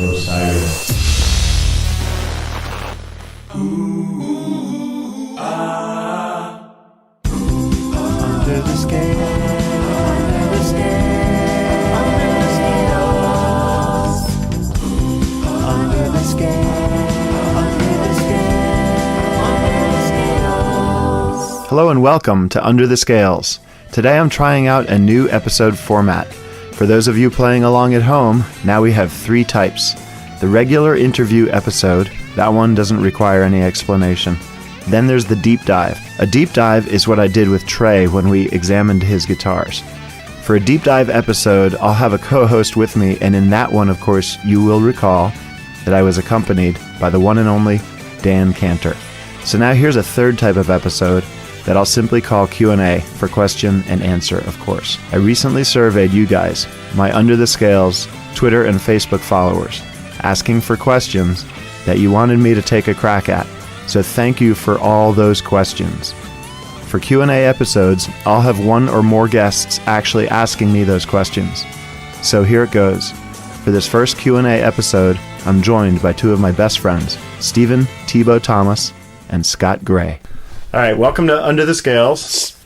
Under the scale, under the scale, under the scale, under the scale, under the scale, under the scales. Hello and welcome to Under the Scales. Today I'm trying out a new episode format. For those of you playing along at home, now we have three types. The regular interview episode, that one doesn't require any explanation. Then there's the deep dive. A deep dive is what I did with Trey when we examined his guitars. For a deep dive episode, I'll have a co-host with me, and in that one, of course, you will recall that I was accompanied by the one and only Dan Cantor. So now here's a third type of episode that I'll simply call Q&A, for question and answer, of course. I recently surveyed you guys, my Under the Scales Twitter and Facebook followers, asking for questions that you wanted me to take a crack at. So thank you for all those questions. For Q&A episodes, I'll have one or more guests actually asking me those questions. So here it goes. For this first Q&A episode, I'm joined by two of my best friends, Stephen Tebow Thomas and Scott Gray. All right, welcome to Under the Scales.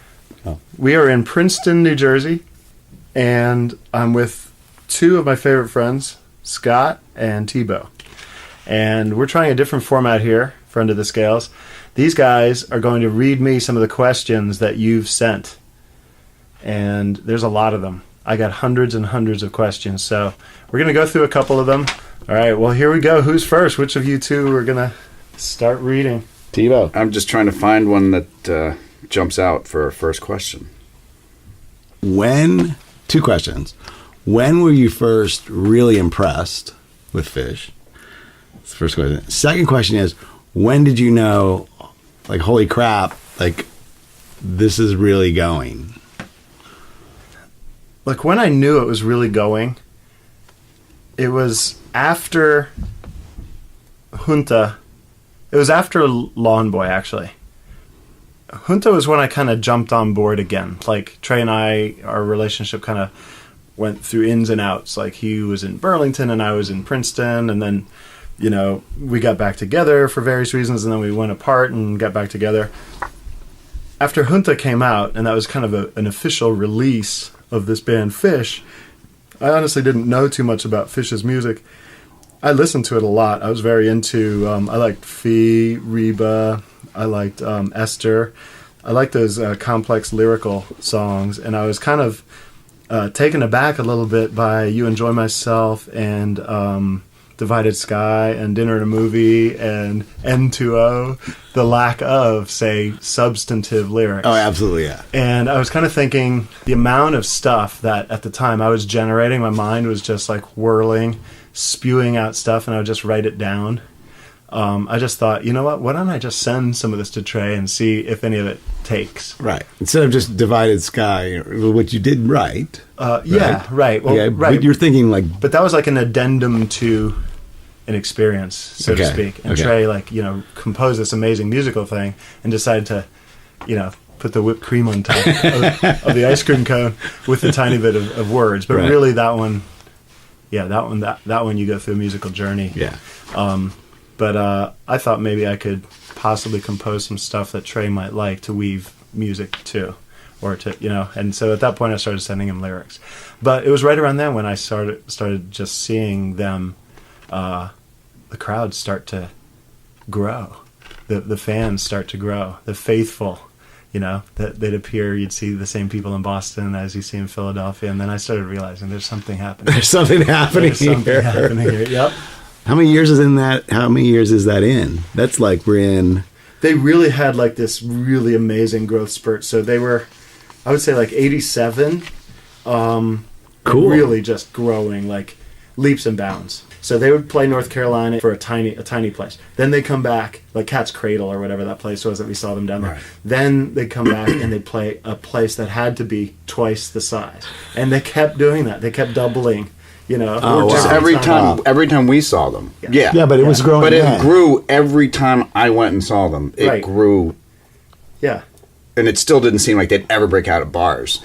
We are in Princeton, New Jersey, and I'm with two of my favorite friends, Scott and Tebow. And we're trying a different format here for Under the Scales. These guys are going to read me some of the questions that you've sent. And there's a lot of them. I got hundreds and hundreds of questions, so we're going to go through a couple of them. All right, well, here we go. Who's first? Which of you two are going to start reading? Tebow. I'm just trying to find one that jumps out for our first question. Two questions. When were you first really impressed with Phish? That's the first question. Second question is, when did you know, like, holy crap, like, this is really going? Like, when I knew it was really going, it was after Junta. It was after Lawn Boy, actually. Junta was when I kind of jumped on board again. Like, Trey and I, our relationship kind of went through ins and outs. Like, he was in Burlington and I was in Princeton, and then, you know, we got back together for various reasons, and then we went apart and got back together. After Junta came out, and that was kind of an official release of this band Phish, I honestly didn't know too much about Phish's music. I listened to it a lot. I was very into, I liked Fee, Reba, I liked Esther. I liked those complex lyrical songs, and I was kind of taken aback a little bit by You Enjoy Myself and Divided Sky and Dinner and a Movie and N2O, the lack of, say, substantive lyrics. Oh, absolutely, yeah. And I was kind of thinking the amount of stuff that at the time I was generating, my mind was just like whirling, spewing out stuff, and I would just write it down. I just thought, you know what, why don't I just send some of this to Trey and see if any of it takes? Right. Instead of just Divided Sky, which you did write. Yeah, right. Well, yeah, right. But you're thinking like... But that was like an addendum to an experience, so to speak. And Trey, like, you know, composed this amazing musical thing and decided to, you know, put the whipped cream on top of the ice cream cone with a tiny bit of words. But really that one... Yeah, that one you go through a musical journey. Yeah. But I thought maybe I could possibly compose some stuff that Trey might like to weave music to, or to, you know. And so at that point, I started sending him lyrics. But it was right around then when I started just seeing them, the crowd start to grow, the fans start to grow, the faithful. You know, that they'd appear, you'd see the same people in Boston as you see in Philadelphia, and then I started realizing there's something happening. There's something happening here. Yep. How many years is that in? That's like we're in... They really had like this really amazing growth spurt. So they were, I would say like 87. Cool. Really just growing like leaps and bounds. So they would play North Carolina for a tiny place. Then they come back, like Cat's Cradle or whatever that place was that we saw them down there. Right. Then they come back and they play a place that had to be twice the size. And they kept doing that. They kept doubling, you know. Just every time we saw them. Yeah, but it was growing. But it grew every time I went and saw them. It grew. Yeah. And it still didn't seem like they'd ever break out of bars.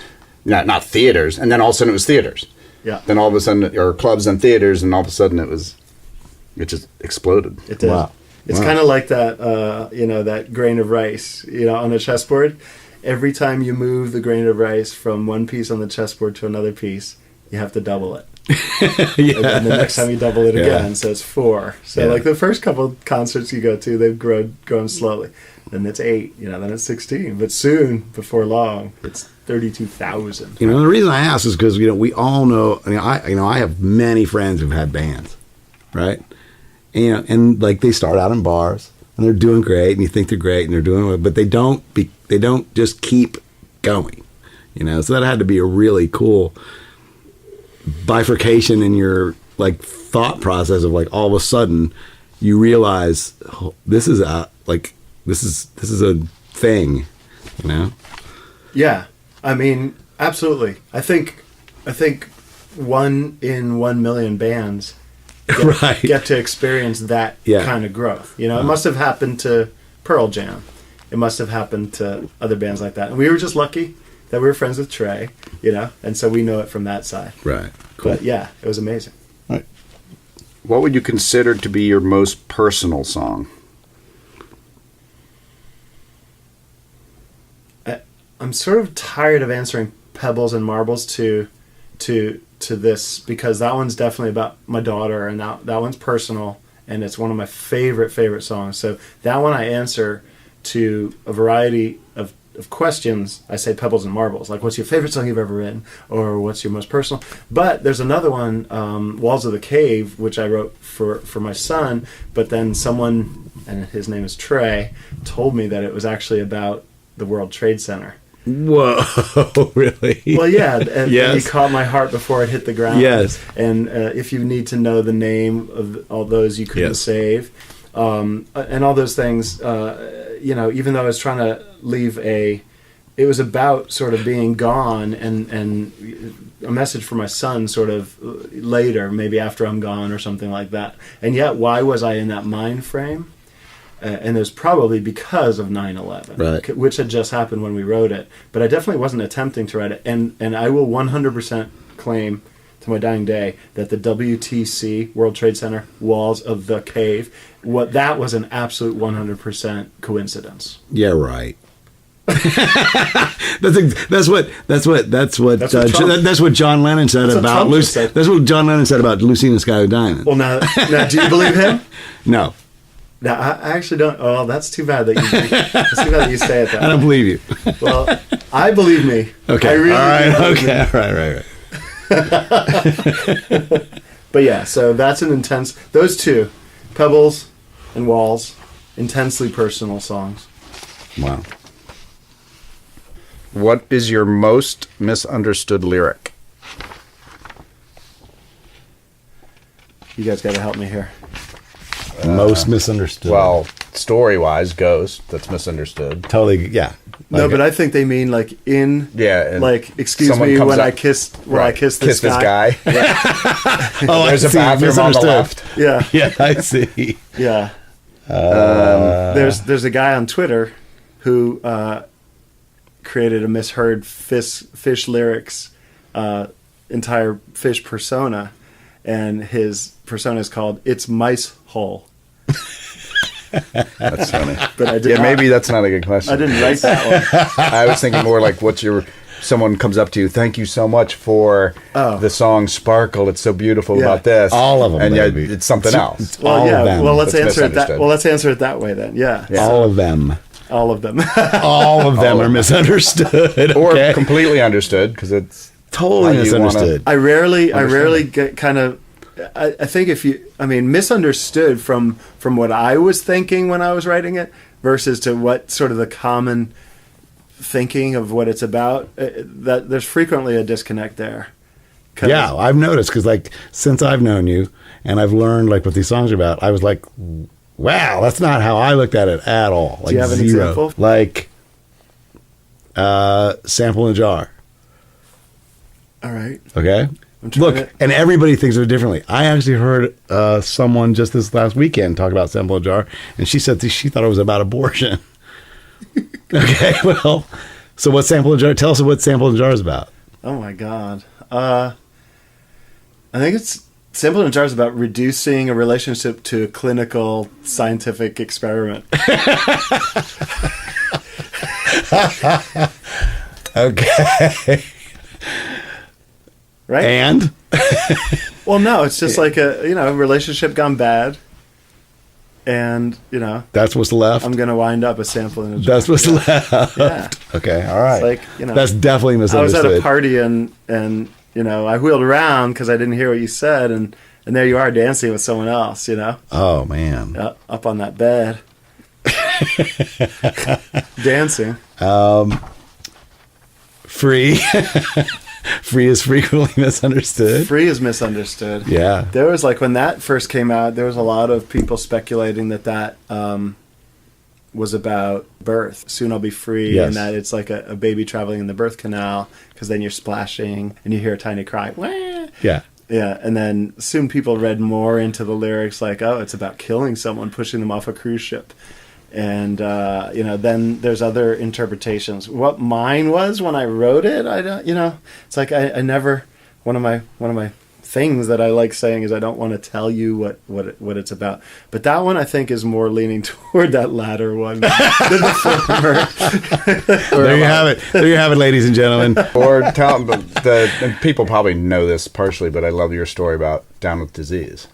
Not theaters. And then all of a sudden it was theaters. Yeah. Then all of a sudden, or clubs and theaters, and all of a sudden it was It just exploded. It did. Wow. It's Wow. kind of like that, that grain of rice, on a chessboard. Every time you move the grain of rice from one piece on the chessboard to another piece, you have to double it. And then the next time you double it again, Yeah. so it's 4. So Yeah. like the first couple concerts you go to, they've grown slowly. Then it's 8, then it's 16. But soon, before long, it's 32,000. The reason I ask is because we all know. I have many friends who've had bands, right? And like they start out in bars and they're doing great, and you think they're great, and they're doing well, but they don't just keep going, So that had to be a really cool bifurcation in your like thought process of like all of a sudden you realize this is a thing, Yeah, I mean, absolutely. I think 1 in 1 million bands right. get to experience that kind of growth. It must have happened to Pearl Jam. It must have happened to other bands like that. And we were just lucky that we were friends with Trey, and so we know it from that side. Right. Cool. But yeah, it was amazing. Right. What would you consider to be your most personal song? I'm sort of tired of answering Pebbles and Marbles to this, because that one's definitely about my daughter, and that one's personal, and it's one of my favorite songs. So that one I answer to a variety of questions. I say Pebbles and Marbles, like what's your favorite song you've ever written, or what's your most personal. But there's another one, Walls of the Cave, which I wrote for my son, but then someone, and his name is Trey, told me that it was actually about the World Trade Center. Whoa, really? Well, yeah, and Yes. he caught my heart before it hit the ground. Yes. And if you need to know the name of all those you couldn't Yes. save, and all those things, even though I was trying to leave it was about sort of being gone and a message for my son sort of later, maybe after I'm gone or something like that. And yet, why was I in that mind frame? And it was probably because of 9/11, Right. which had just happened when we wrote it. But I definitely wasn't attempting to write it. And I will 100% claim to my dying day that the WTC, World Trade Center, Walls of the Cave, that was an absolute 100% coincidence. Yeah, right. that's what John Lennon said That's what about Trump Lucy. said. That's what John Lennon said about Lucy in the Sky with Diamonds. Well, now do you believe him? No, Now, I actually don't. Oh, that's too bad that you say it that I don't way. believe you. Well, I believe me. Okay, I really all right, do believe okay, me. right. But yeah, so that's an intense. Those two, Pebbles and Walls, intensely personal songs. Wow. What is your most misunderstood lyric? You guys got to help me here. Most misunderstood. Well, story-wise, Ghost. That's misunderstood. totally. Yeah. No, but I think they mean like in. Yeah, and Like, excuse someone me comes when up- I kissed. When Right. I kissed this guy. Oh, There's I a see. bathroom on the Misunderstood. left. Yeah, Yeah, I see. yeah. There's a guy on Twitter who created a misheard Phish lyrics, entire Phish persona, and his persona is called "It's Mice Hole." That's funny. But I did Yeah, not, maybe that's not a good question. I didn't write that one. I was thinking more like, someone comes up to you, thank you so much for the song Sparkle. It's so beautiful Yeah. about this. All of them, And yet baby. it's something else. Well, All yeah. of them. Well, let's That's answer it that. misunderstood. Well, let's answer it that way then. Yeah. All of them. All of them. All of them are misunderstood. Or okay? completely understood, because it's Totally how you wanna- misunderstood. I rarely Understand. get kind of. I think misunderstood from what I was thinking when I was writing it versus to what sort of the common thinking of what it's about. That there's frequently a disconnect there. 'Cause- Yeah, I've noticed because like since I've known you and I've learned like what these songs are about, I was like, wow, that's not how I looked at it at all. Like you have an zero. example? Like sample in a jar. All right. Okay. I'm trying Look, to- and everybody thinks of it differently. I actually heard someone just this last weekend talk about sample in a jar, and she said she thought it was about abortion. Okay, well, so what sample in a jar? Tell us what sample in a jar is about. Oh my God. I think it's Sample in a Jar is about reducing a relationship to a clinical scientific experiment. Okay. Right? And? Well, no, it's just like a, relationship gone bad. And, That's what's left? I'm going to wind up a sample in a jar. That's what's left? Yeah. Okay, all right. It's like, That's definitely I was misunderstood. at a party and I wheeled around because I didn't hear what you said. And there you are dancing with someone else, Oh, man. up on that bed. Dancing. Free. Free is frequently misunderstood. Free is misunderstood. Yeah. There was when that first came out, there was a lot of people speculating that was about birth. Soon I'll be free, Yes. and that it's like a baby traveling in the birth canal because then you're splashing and you hear a tiny cry. Wah! Yeah. Yeah, and then soon people read more into the lyrics it's about killing someone, pushing them off a cruise ship. And, then there's other interpretations. What mine was when I wrote it, I don't, it's like I never, one of my things that I like saying is I don't want to tell you what it's about. But that one I think is more leaning toward that latter one than the former. There you have it. There you have it, ladies and gentlemen. Or tell them, and people probably know this partially, but I love your story about Down with Disease.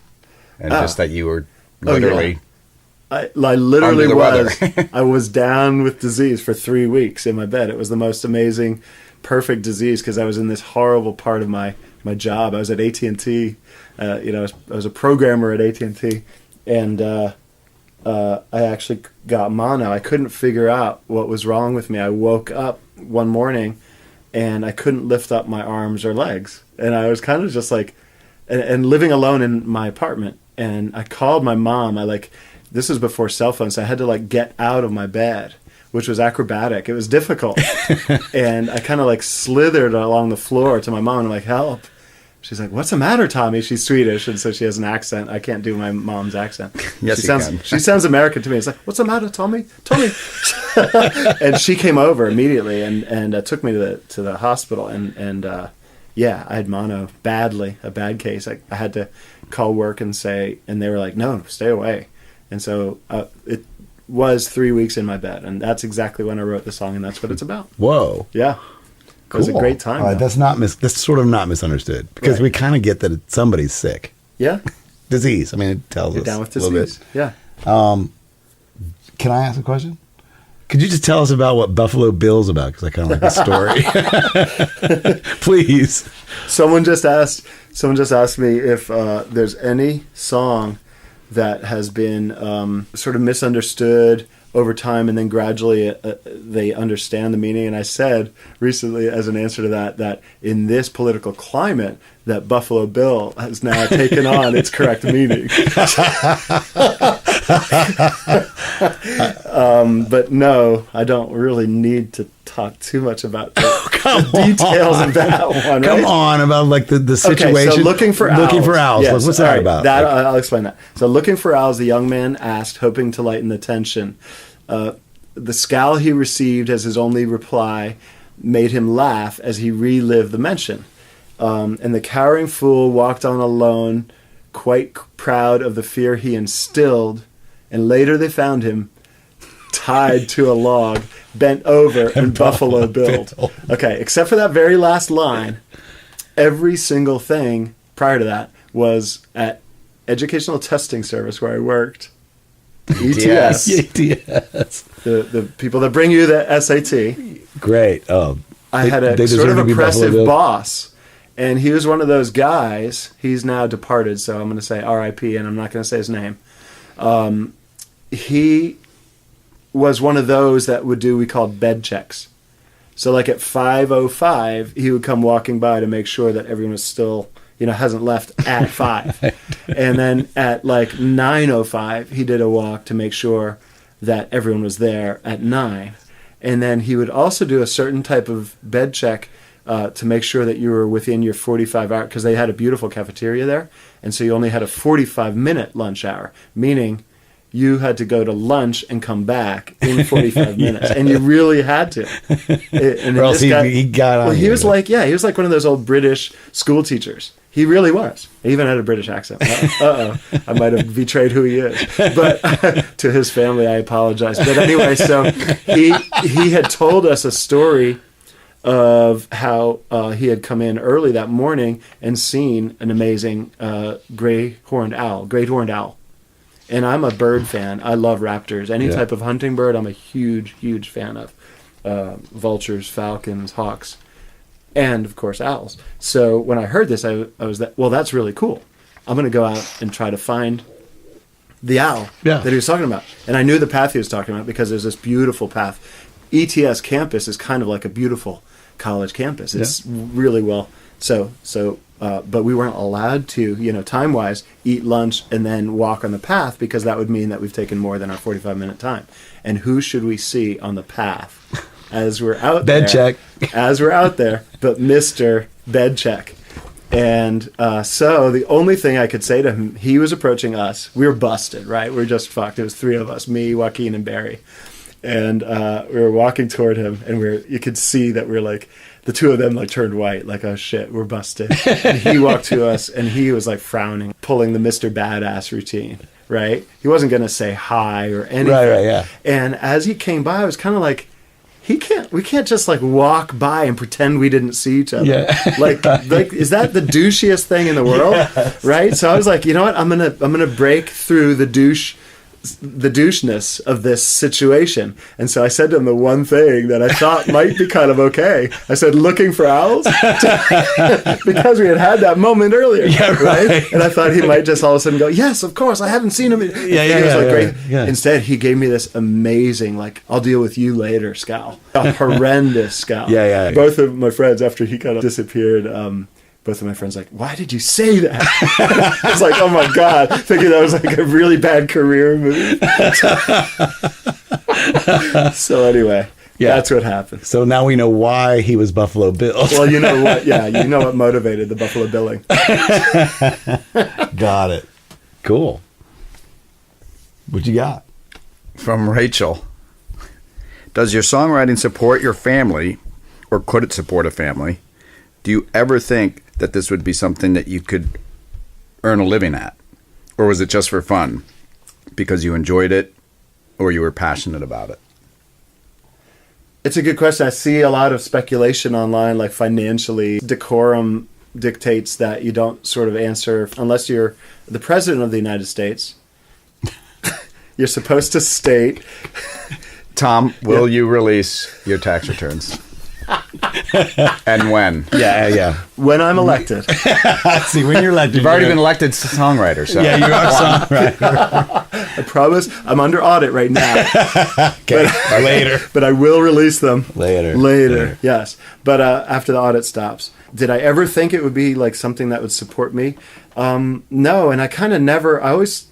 And just that you were literally... I literally Under the was. weather. I was down with disease for 3 weeks in my bed. It was the most amazing, perfect disease because I was in this horrible part of my job. I was at AT&T. I was a programmer at AT&T, and I actually got mono. I couldn't figure out what was wrong with me. I woke up one morning, and I couldn't lift up my arms or legs, and I was kind of just and living alone in my apartment. And I called my mom. This was before cell phones, so I had to get out of my bed, which was acrobatic. It was difficult. And I kind of slithered along the floor to my mom and help. She's like, "What's the matter, Tommy?" She's Swedish, and so she has an accent. I can't do my mom's accent. Yes, you can. She sounds American to me. It's like, "What's the matter, Tommy? Tommy?" And she came over immediately and took me to the hospital. And I had mono badly, a bad case. I had to call work and say, and they were like, "No, stay away." And so it was 3 weeks in my bed, and that's exactly when I wrote the song, and that's what it's about. Whoa. Yeah. It was a great time. All right, though. that's sort of not misunderstood because Right. we kind of get that somebody's sick. Yeah. Disease. I mean, it tells You're us down with a little bit. disease. Yeah. Can I ask a question? Could you just tell us about what Buffalo Bill's about? Because I kind of like the story. Please. Someone just asked me if there's any song that has been sort of misunderstood over time, and then gradually they understand the meaning. And I said recently, as an answer to that in this political climate, that Buffalo Bill has now taken on its correct meaning. But no, I don't really need to talk too much about the details of that one. Come right? on, about the situation. Okay, so Looking for Owls. Yes. What's that all right, about? I'll explain that. So Looking for Owls, the young man asked, hoping to lighten the tension. The scowl he received as his only reply made him laugh as he relived the mention. And the cowering fool walked on alone, quite proud of the fear he instilled, and later they found him tied to a log, bent over, and Buffalo Billed. Okay, except for that very last line, every single thing prior to that was at Educational Testing Service where I worked. ETS. ETS. The people that bring you the SAT. Great. Oh, I had a sort of oppressive boss, and he was one of those guys. He's now departed, so I'm going to say R.I.P., and I'm not going to say his name. He was one of those that would do, we called bed checks. So like at 5:05, he would come walking by to make sure that everyone was still, hasn't left at 5. And then at like 9:05, he did a walk to make sure that everyone was there at 9. And then he would also do a certain type of bed check to make sure that you were within your 45 hour, because they had a beautiful cafeteria there. And so you only had a 45-minute lunch hour, meaning you had to go to lunch and come back in 45 minutes. And you really had to. And or else he got on. Well, he was like one of those old British school teachers. He really was. He even had a British accent. I might have betrayed who he is. But to his family, I apologize. But anyway, so he had told us a story of how he had come in early that morning and seen an amazing great horned owl. And I'm a bird fan. I love raptors. Any type of hunting bird, I'm a huge, huge fan of. Vultures, falcons, hawks, and of course owls. So when I heard this, I was well, that's really cool. I'm going to go out and try to find the owl that he was talking about. And I knew the path he was talking about because there's this beautiful path. ETS campus is kind of like a beautiful college campus. It's really well. But we weren't allowed to, time-wise, eat lunch and then walk on the path because that would mean that we've taken more than our 45-minute time. And who should we see on the path as we're out there? Bed check. As we're out there, but Mr. Bed Check. And so the only thing I could say to him, he was approaching us. We were busted, right? We were just fucked. It was three of us, me, Joaquin, and Barry. And we were walking toward him, and you could see that we're like, the two of them like turned white, like, oh shit, we're busted. And he walked to us, and he was like frowning, pulling the Mr. Badass routine, right? He wasn't going to say hi or anything. Right, yeah. And as he came by, I was kind of like, we can't just like walk by and pretend we didn't see each other. Yeah. like is that the douchiest thing in the world? Yes. Right? So I was like, you know what? I'm gonna break through the doucheness of this situation. And so I said to him the one thing that I thought might be kind of okay. I said, looking for owls? Because we had that moment earlier. Yeah, right? And I thought he might just all of a sudden go, yes, of course, I haven't seen him. Great. Yeah. Instead, he gave me this amazing, like, I'll deal with you later scowl. A horrendous scowl. Yeah. Both of my friends, after he kind of disappeared, both of my friends like, why did you say that? I was like, oh my God, thinking that was like a really bad career move. So anyway, that's what happened. So now we know why he was Buffalo Bill. Well, you know what? Yeah, you know what motivated the Buffalo Billing. Got it. Cool. What you got? From Rachel. Does your songwriting support your family, or could it support a family? Do you ever think that this would be something that you could earn a living at? Or was it just for fun because you enjoyed it or you were passionate about it? It's a good question. I see a lot of speculation online, like financially. Decorum dictates that you don't sort of answer unless you're the president of the United States. You're supposed to state. Tom, will you release your tax returns? And when? Yeah. When I'm elected. See, when you're elected. You've already been elected songwriter, so. Yeah, you are songwriter. I promise. I'm under audit right now. Okay, later. But I will release them. Later. Yes. But after the audit stops. Did I ever think it would be like something that would support me? No, and I kind of never, I always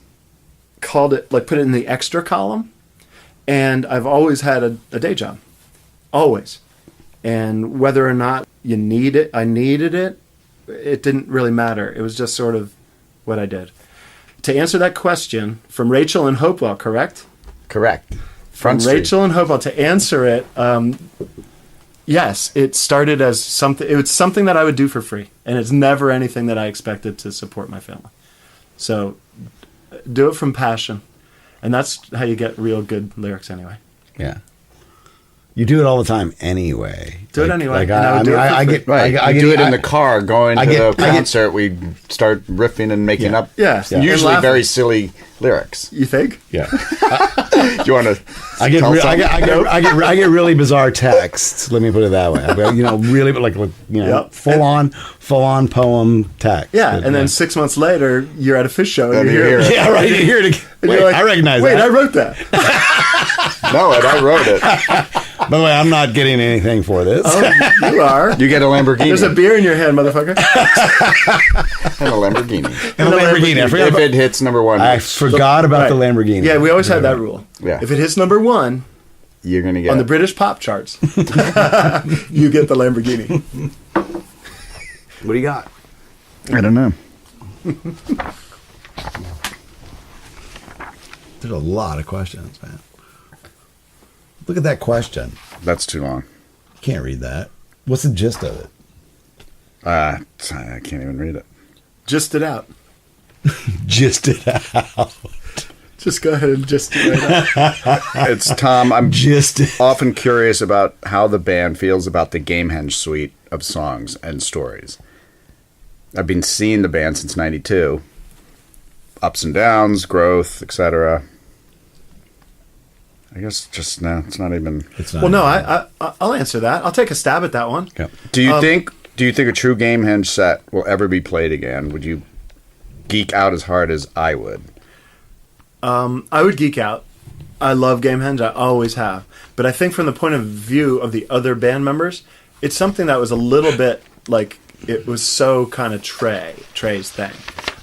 called it, like put it in the extra column. And I've always had a day job. Always. And whether or not you need it, I needed it, it didn't really matter. It was just sort of what I did. To answer that question, from Rachel in Hopewell, correct? Correct. From Rachel in Hopewell, to answer it, yes, it started as something, it was something that I would do for free. And it's never anything that I expected to support my family. So do it from passion. And that's how you get real good lyrics anyway. Yeah. You do it all the time anyway. Do it anyway. Like I do it in the car going to the concert. We start riffing and making up. Yes. Usually very silly lyrics. You think? Yeah. Do you want to? I get really bizarre texts. Let me put it that way. Really like full on poem text. Yeah, and then 6 months later, you're at a Phish show and you hear it. Yeah, right. You hear it. Wait, like, I recognize that. Wait, I wrote that. No, I wrote it. By the way, I'm not getting anything for this. Oh, you are. You get a Lamborghini. There's a beer in your hand, motherfucker. And a Lamborghini. If it hits number one. I forgot about the Lamborghini. Yeah, we always had that rule. Yeah. If it hits number one, you're going to get on the British pop charts, you get the Lamborghini. What do you got? I don't know. There's a lot of questions, man. Look at that question. That's too long. Can't read that. What's the gist of it? I can't even read it. Just it out. Just it out. Just go ahead and just it right out. It's Tom. I'm Just often curious about how the band feels about the Gamehenge suite of songs and stories. I've been seeing the band since '92. Ups and downs, growth, etc. I guess just no. It's not even. It's not Well, no, I'll answer that. I'll take a stab at that one. Okay. Do you think a true Gamehenge set will ever be played again? Would you geek out as hard as I would? I would geek out. I love Gamehenge. I always have. But I think from the point of view of the other band members, it's something that was a little bit like it was so kind of Trey's thing.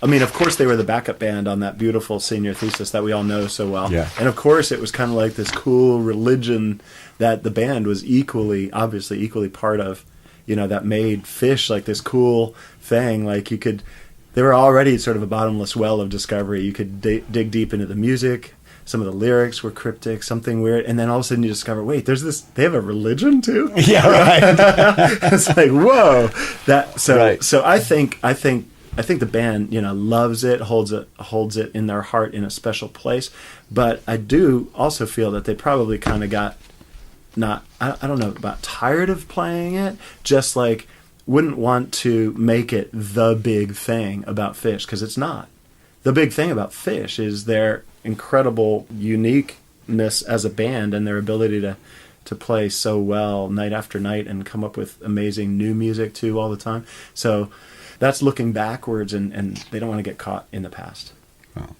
I mean, of course, they were the backup band on that beautiful senior thesis that we all know so well. Yeah. And of course, it was kind of like this cool religion that the band was obviously equally part of, that made Phish like this cool thing. Like they were already sort of a bottomless well of discovery. You could dig deep into the music. Some of the lyrics were cryptic, something weird, and then all of a sudden you discover, wait, they have a religion too? Yeah, right. It's like, whoa. Right. So I think the band, loves it, holds it in their heart in a special place. But I do also feel that they probably kind of got I don't know about tired of playing it, just like wouldn't want to make it the big thing about Phish, because it's not. The big thing about Phish is their incredible uniqueness as a band and their ability to play so well night after night and come up with amazing new music too all the time. So that's looking backwards, and they don't want to get caught in the past. Oh.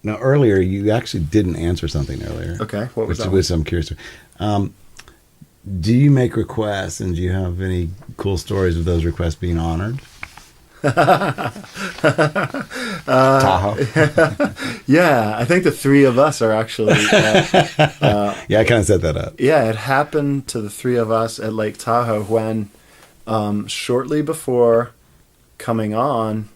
Now, earlier, you actually didn't answer something earlier. Okay, what was that? Which I'm curious to. Do you make requests, and do you have any cool stories of those requests being honored? Tahoe. Yeah, I think the three of us are actually... Yeah, I kind of set that up. Yeah, it happened to the three of us at Lake Tahoe when shortly before coming on,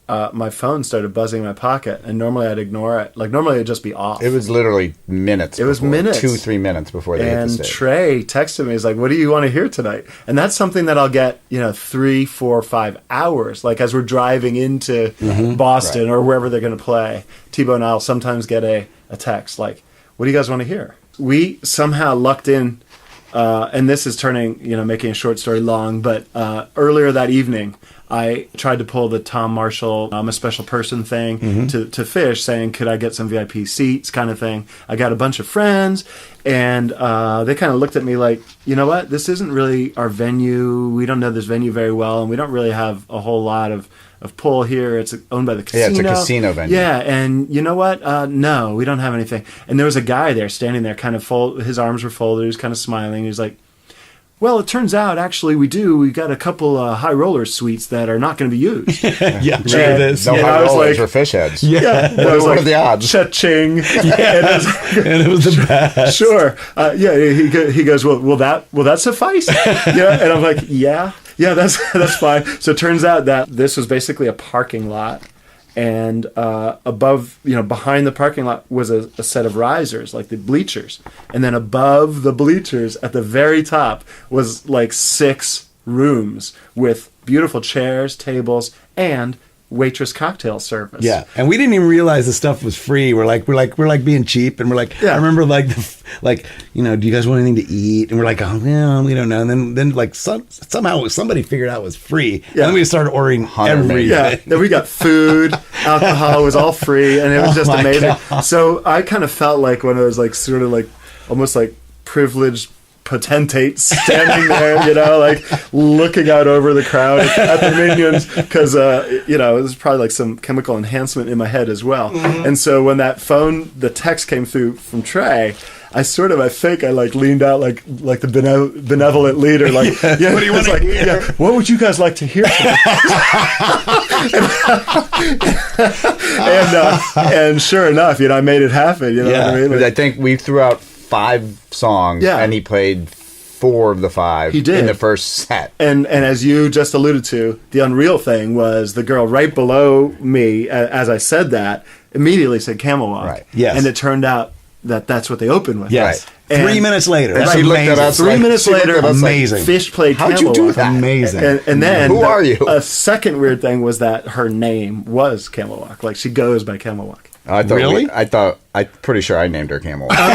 my phone started buzzing in my pocket, and normally I'd ignore it. Like, normally it'd just be off. It was literally minutes. It was before, minutes. 2-3 minutes before they hit the And stage. Trey texted me, he's like, what do you want to hear tonight? And that's something that I'll get, 3, 4, 5 hours, like as we're driving into Boston Right. or wherever they're going to play. Tebow and I'll sometimes get a text like, what do you guys want to hear? We somehow lucked in, and this is turning, making a short story long, but earlier that evening, I tried to pull the Tom Marshall, I'm a special person thing to Phish, saying, could I get some VIP seats kind of thing. I got a bunch of friends, and they kind of looked at me like, you know what, this isn't really our venue. We don't know this venue very well, and we don't really have a whole lot of pull here. It's owned by the casino. Yeah, it's a casino venue. Yeah, and you know what? No, we don't have anything. And there was a guy there standing there, kind of his arms were folded, he was kind of smiling. He was like, well, it turns out, actually, we do. We got a couple high roller suites that are not going to be used. Yeah, sure And- it is. No Yeah, high I was rollers like- or fish heads. Yeah, and I was What are the odds? Cha-ching. And it was the best. Sure. He goes, well, will that suffice? Yeah, and I'm like, yeah, that's fine. So it turns out that this was basically a parking lot, and above, behind the parking lot was a set of risers, like the bleachers, and then above the bleachers at the very top was like 6 rooms with beautiful chairs, tables, and waitress cocktail service. Yeah, and we didn't even realize the stuff was free. We're like being cheap, and we're like, Yeah. I remember do you guys want anything to eat? And we're like, oh yeah, we don't know. And then like somehow somebody figured out it was free, and then we started ordering everything. Yeah, then we got food, alcohol was all free, and it was just my amazing. God. So I kind of felt like one of those like sort of like almost like privileged potentates standing there, like looking out over the crowd at the minions, because it was probably like some chemical enhancement in my head as well. And so when the text came through from Trey, I leaned out like the benevolent leader, like, what do you want to hear? Yeah, what would you guys like to hear tonight? and sure enough, I made it happen. You know what I mean? Like, I think we threw out 5 songs, and he played 4 of the 5 He did. in the first set. And as you just alluded to, the unreal thing was the girl right below me, as I said that, immediately said Camel Walk. Right. Yes. And it turned out that's what they open with. Yes. And- 3 minutes later. and That's she looked at amazing. us 3 like- minutes she looked later, at us like, amazing. Fish played How'd you do Camel Walk. that? Amazing. And then Who are you? A second weird thing was that her name was Camel Walk. Like she goes by Camel Walk. I thought Really? I'm pretty sure I named her Camel Walk. And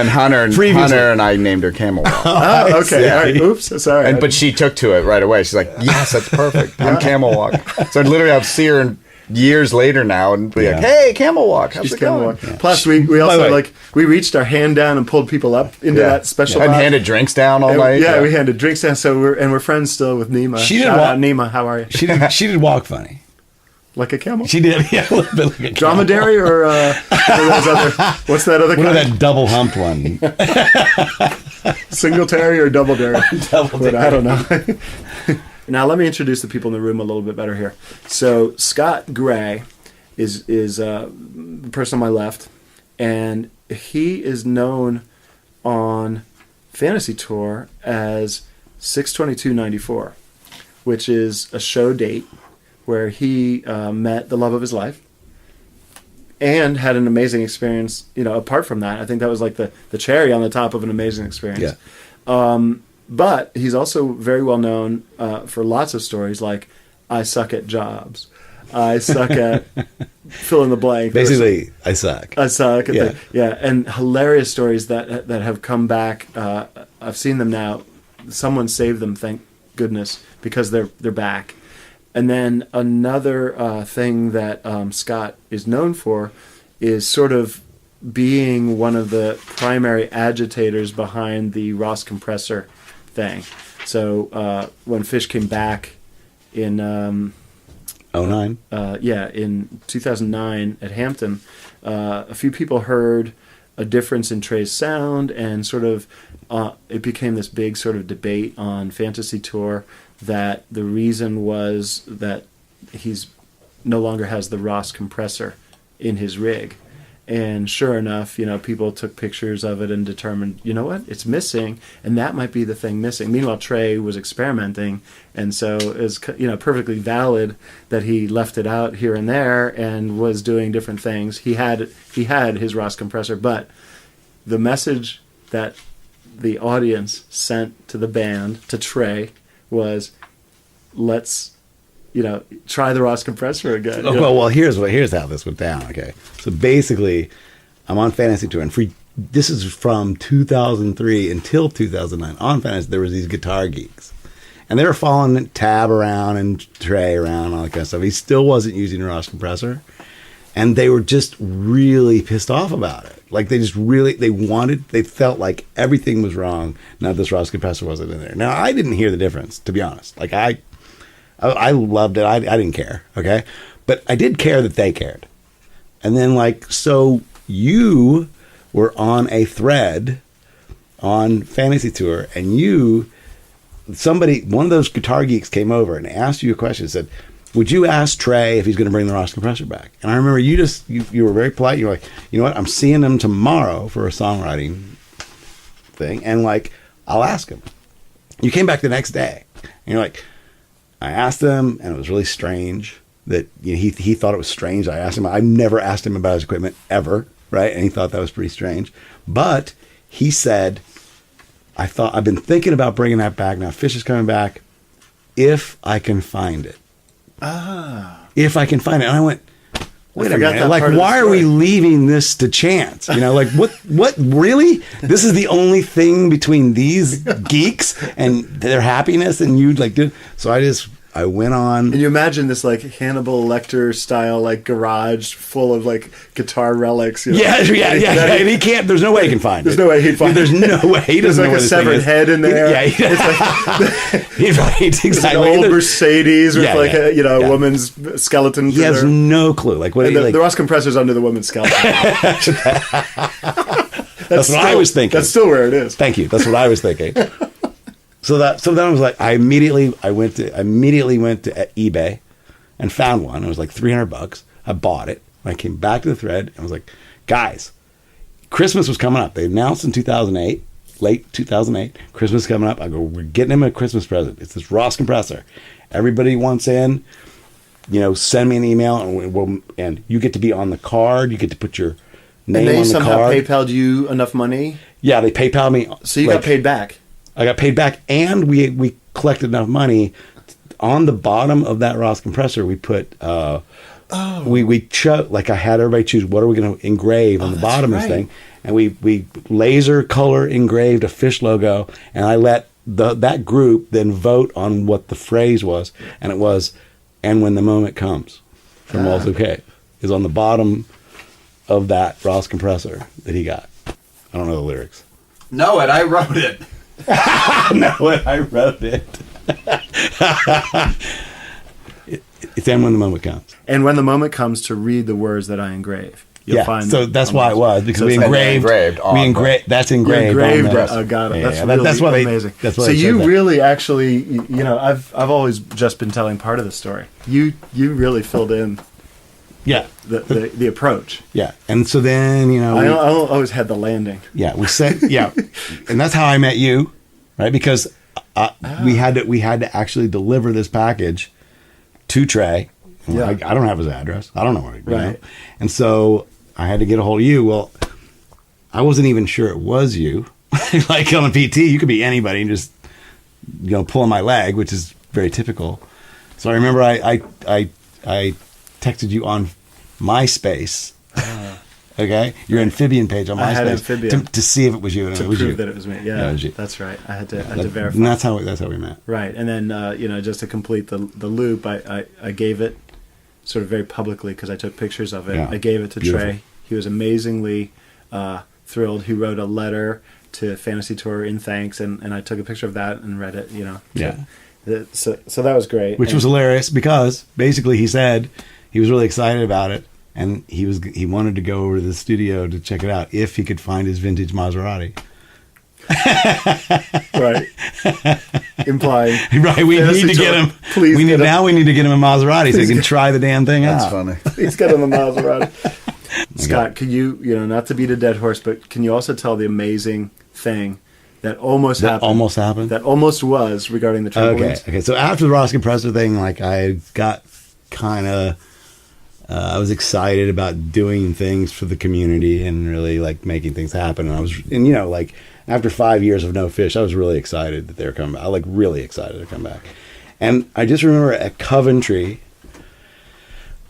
Hunter and I named her Camel Walk. Oh, okay. Yeah. All right. Oops. Sorry. But she took to it right away. She's like, yes, that's perfect. I'm Camel Walk. So literally I'll see her years later now and be like, hey, Camel Walk. How's She's it Camel going? Walk. Plus, we also way. like we reached our hand down and pulled people up into that special. And box. handed drinks down all And- night. Yeah, we handed drinks down. So we're friends still with Nima. She didn't Shout walk- out, Nima. How are you? She did walk funny. Like a camel? She did, yeah, a little bit like a Dromedary or one of those other? What's that other What kind? of that double hump one? Single dairy or double dairy? Double But I don't know. Now let me introduce the people in the room a little bit better here. So Scott Gray is the person on my left, and he is known on Fantasy Tour as 6/22/94, which is a show date where he met the love of his life and had an amazing experience. Apart from that, I think that was like the cherry on the top of an amazing experience. Yeah. But he's also very well known for lots of stories like I suck at jobs. I suck at fill in the blank. Basically, I suck. I suck at Yeah. and hilarious stories that have come back. I've seen them now. Someone saved them, thank goodness, because they're back. And then another thing that Scott is known for is sort of being one of the primary agitators behind the Ross compressor thing. So when Phish came back in 09. in 2009 at Hampton, a few people heard a difference in Trey's sound, and sort of it became this big sort of debate on Fantasy Tour that the reason was that he's no longer has the Ross compressor in his rig. And sure enough, people took pictures of it and determined, you know what, it's missing, and that might be the thing missing. Meanwhile, Trey was experimenting, and so it was, perfectly valid that he left it out here and there and was doing different things. He had his Ross compressor, but the message that the audience sent to the band, to Trey, was, let's try the Ross compressor again. Well, here's how this went down. Okay, so basically, I'm on Fantasy Tour, and this is from 2003 until 2009. On Fantasy, there was these guitar geeks, and they were following Tab around and Trey around, all that kind of stuff. He still wasn't using a Ross compressor, and they were just really pissed off about it. Like they felt like everything was wrong. Now this Ross compressor wasn't in there. Now I didn't hear the difference, to be honest. Like I loved it. I didn't care, okay? But I did care that they cared. And then, so you were on a thread on Fantasy Tour, and one of those guitar geeks came over and asked you a question, said, would you ask Trey if he's going to bring the Ross compressor back? And I remember you were very polite. You were like, you know what? I'm seeing him tomorrow for a songwriting thing, and, I'll ask him. You came back the next day, and you're like, I asked him, and it was really strange that he thought it was strange. I asked him. I've never asked him about his equipment ever, right? And he thought that was pretty strange. But he said, I've been thinking about bringing that back. Now Phish is coming back, if I can find it. If I can find it. And I went, wait a minute. Why are we leaving this to chance? What really? This is the only thing between these geeks and their happiness, and you did. So I went on. And you imagine this Hannibal Lecter style garage full of guitar relics. Yeah. And he can't. There's no way he can find it. There's no way he'd find it. There's no way he doesn't know where a this severed thing is. head in there. He's right. It's Exactly. an old Mercedes with a Yeah. woman's skeleton. He has no clue. The Ross compressor's under the woman's skeleton. That's what I was thinking. That's still where it is. Thank you. That's what I was thinking. So then I was like, I immediately went to eBay and found one. It was like $300. I bought it. I came back to the thread and was like, guys, Christmas was coming up. They announced in 2008, late 2008, Christmas coming up. I go, we're getting him a Christmas present. It's this Ross compressor. Everybody wants in, send me an email and you get to be on the card. You get to put your name they on the somehow card. PayPal'd you enough money, Yeah, they PayPal me. so you got paid back. I got paid back, and we collected enough money. On the bottom of that Ross compressor, we put we chose, like, I had everybody choose what are we going to engrave on the bottom of this thing, and we laser color engraved a Phish logo, and I let that group then vote on what the phrase was, and it was "and when the moment comes" from Walls OK is on the bottom of that Ross compressor that he got. I don't know the lyrics. Know it. I wrote it. No, I wrote it. It's "and when the moment comes." And when the moment comes to read the words that I engrave, you'll find. So that's why it was, because So we it's engraved. That's You engraved. engraved on it. those. Oh, got it. Yeah, That's yeah, really that's what amazing. That's what so they said you that. really actually, I've always just been telling part of the story. You really filled in Yeah, the approach. yeah. And so then I always had the landing. yeah, we said yeah, and that's how I met you, right? Because we had to actually deliver this package to Trey. Yeah. I don't have his address. I don't know where he Right. And so I had to get a hold of you. Well, I wasn't even sure it was you. Like on a PT, you could be anybody and just pulling my leg, which is very typical. So I remember I texted you on MySpace. Okay, your Amphibian page on MySpace. I had Amphibian. to see if it was you. And To it was prove you. that it was me. Yeah, Yeah, it was you. that's right. I had to verify. And that's how we met. Right, and then just to complete the loop, I gave it sort of very publicly because I took pictures of it. Yeah. I gave it to Beautiful. Trey. He was amazingly thrilled. He wrote a letter to Fantasy Tour in thanks, and I took a picture of that and read it. Yeah. So that was great. Which was hilarious because basically he said he was really excited about it, and he wanted to go over to the studio to check it out if he could find his vintage Maserati. right, implying Right, we Fantasy need to Tour, get him. please we get him. need to get him a Maserati so he can try the damn thing That's out. funny. he's got on the Maserati. Scott, could you not to beat a dead horse, but can you also tell the amazing thing that almost happened? Almost happened. That almost was regarding the trampolines. Okay. So after the Ross compressor thing, like I got kind of, I was excited about doing things for the community and really like making things happen. And like after 5 years of no Phish, I was really excited that they were coming back. I like really excited to come back. And I just remember at Coventry,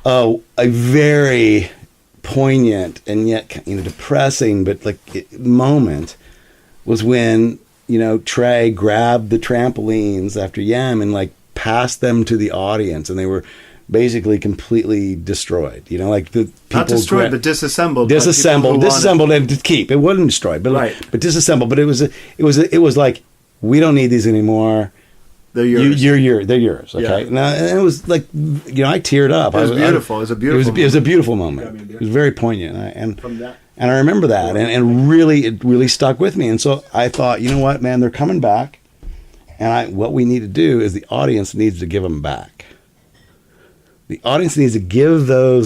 a very poignant and yet depressing, but like moment was when Trey grabbed the trampolines after Yam and like passed them to the audience, and they were basically completely destroyed. Like the people Not destroyed, but disassembled. disassembled, and to keep. It wasn't destroyed, but Right. but disassembled. But it was like, we don't need these anymore. They're yours. They're yours. Okay. Yeah. Now, and it was like, I teared up. It was beautiful. It was a beautiful It was a beautiful moment. Yeah, I mean, It was very poignant. From that. And I remember that, and really, it really stuck with me. And so I thought, you know what, man, they're coming back, and what we need to do is the audience needs to give them back. The audience needs to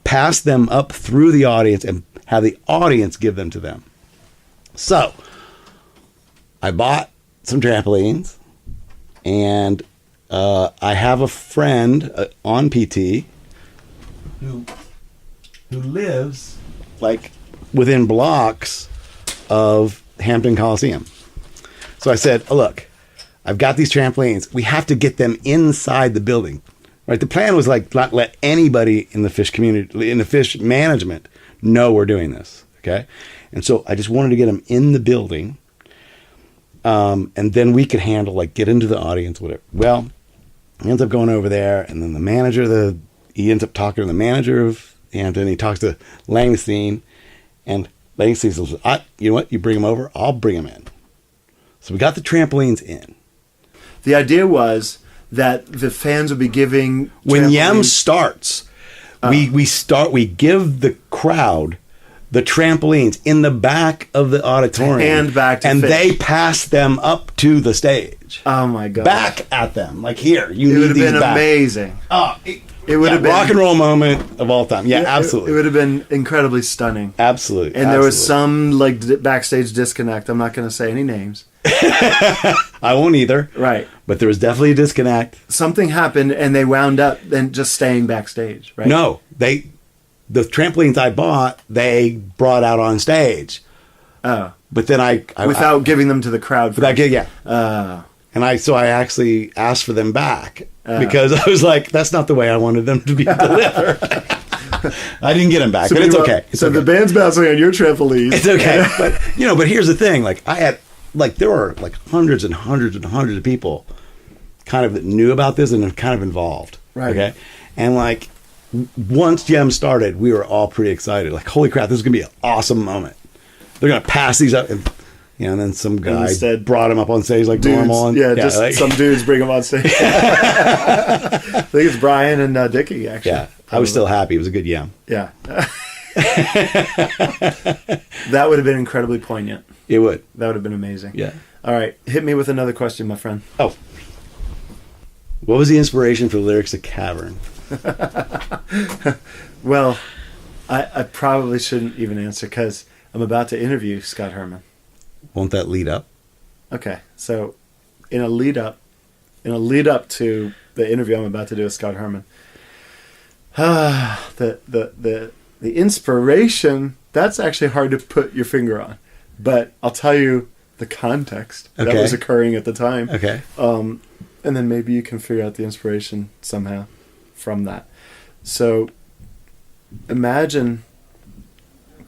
pass them up through the audience and have the audience give them to them. So I bought some trampolines, and I have a friend on PT who lives like within blocks of Hampton Coliseum. So I said, oh, look, I've got these trampolines. We have to get them inside the building. Right? The plan was like not let anybody in the Phish community, in the Phish management, know we're doing this. Okay? And so I just wanted to get them in the building. And then we could handle, like, get into the audience, whatever. Well, he ends up going over there, and then the manager, he ends up talking to the manager of Hampton. He talks to Langstein, and Langstein says, you know what? You bring them over, I'll bring them in. So we got the trampolines in. The idea was that the fans would be giving When Yam trampolines- starts, we give the crowd the trampolines in the back of the auditorium, hand back to and Phish. they pass them up to the stage. Oh my god! Back at them, like, here, you It need would have these been back. amazing. It would have been rock and roll moment of all time. Yeah, absolutely. It would have been incredibly stunning. Absolutely. And there was absolutely. some like backstage disconnect. I'm not going to say any names. I won't either. Right. But there was definitely a disconnect. Something happened, and they wound up then just staying backstage. Right. No, they the trampolines I bought, they brought out on stage. Oh. But then Without giving them to the crowd. And I actually asked for them back because I was like, that's not the way I wanted them to be delivered. I didn't get them back, but it's okay. The band's bouncing on your trampoline. It's okay. But here's the thing. Like I had, there were like hundreds and hundreds and hundreds of people kind of that knew about this and are kind of involved. Right. Okay. And like once Gem started, we were all pretty excited. Like, holy crap, this is going to be an awesome moment. They're going to pass these up. And then some guy brought him up on stage like dudes, normal. And, some dudes bring him on stage. I think it's Brian and Dickie, actually. Yeah. I was still happy. It was a good yam. Yeah. That would have been incredibly poignant. It would. That would have been amazing. Yeah. All right. Hit me with another question, my friend. Oh. What was the inspiration for the lyrics of Cavern? Well, I probably shouldn't even answer because I'm about to interview Scott Herman. Won't that lead up? Okay. So in a lead up to the interview I'm about to do with Scott Herman, the inspiration, that's actually hard to put your finger on. But I'll tell you the context that was occurring at the time. Okay. And then maybe you can figure out the inspiration somehow from that. So imagine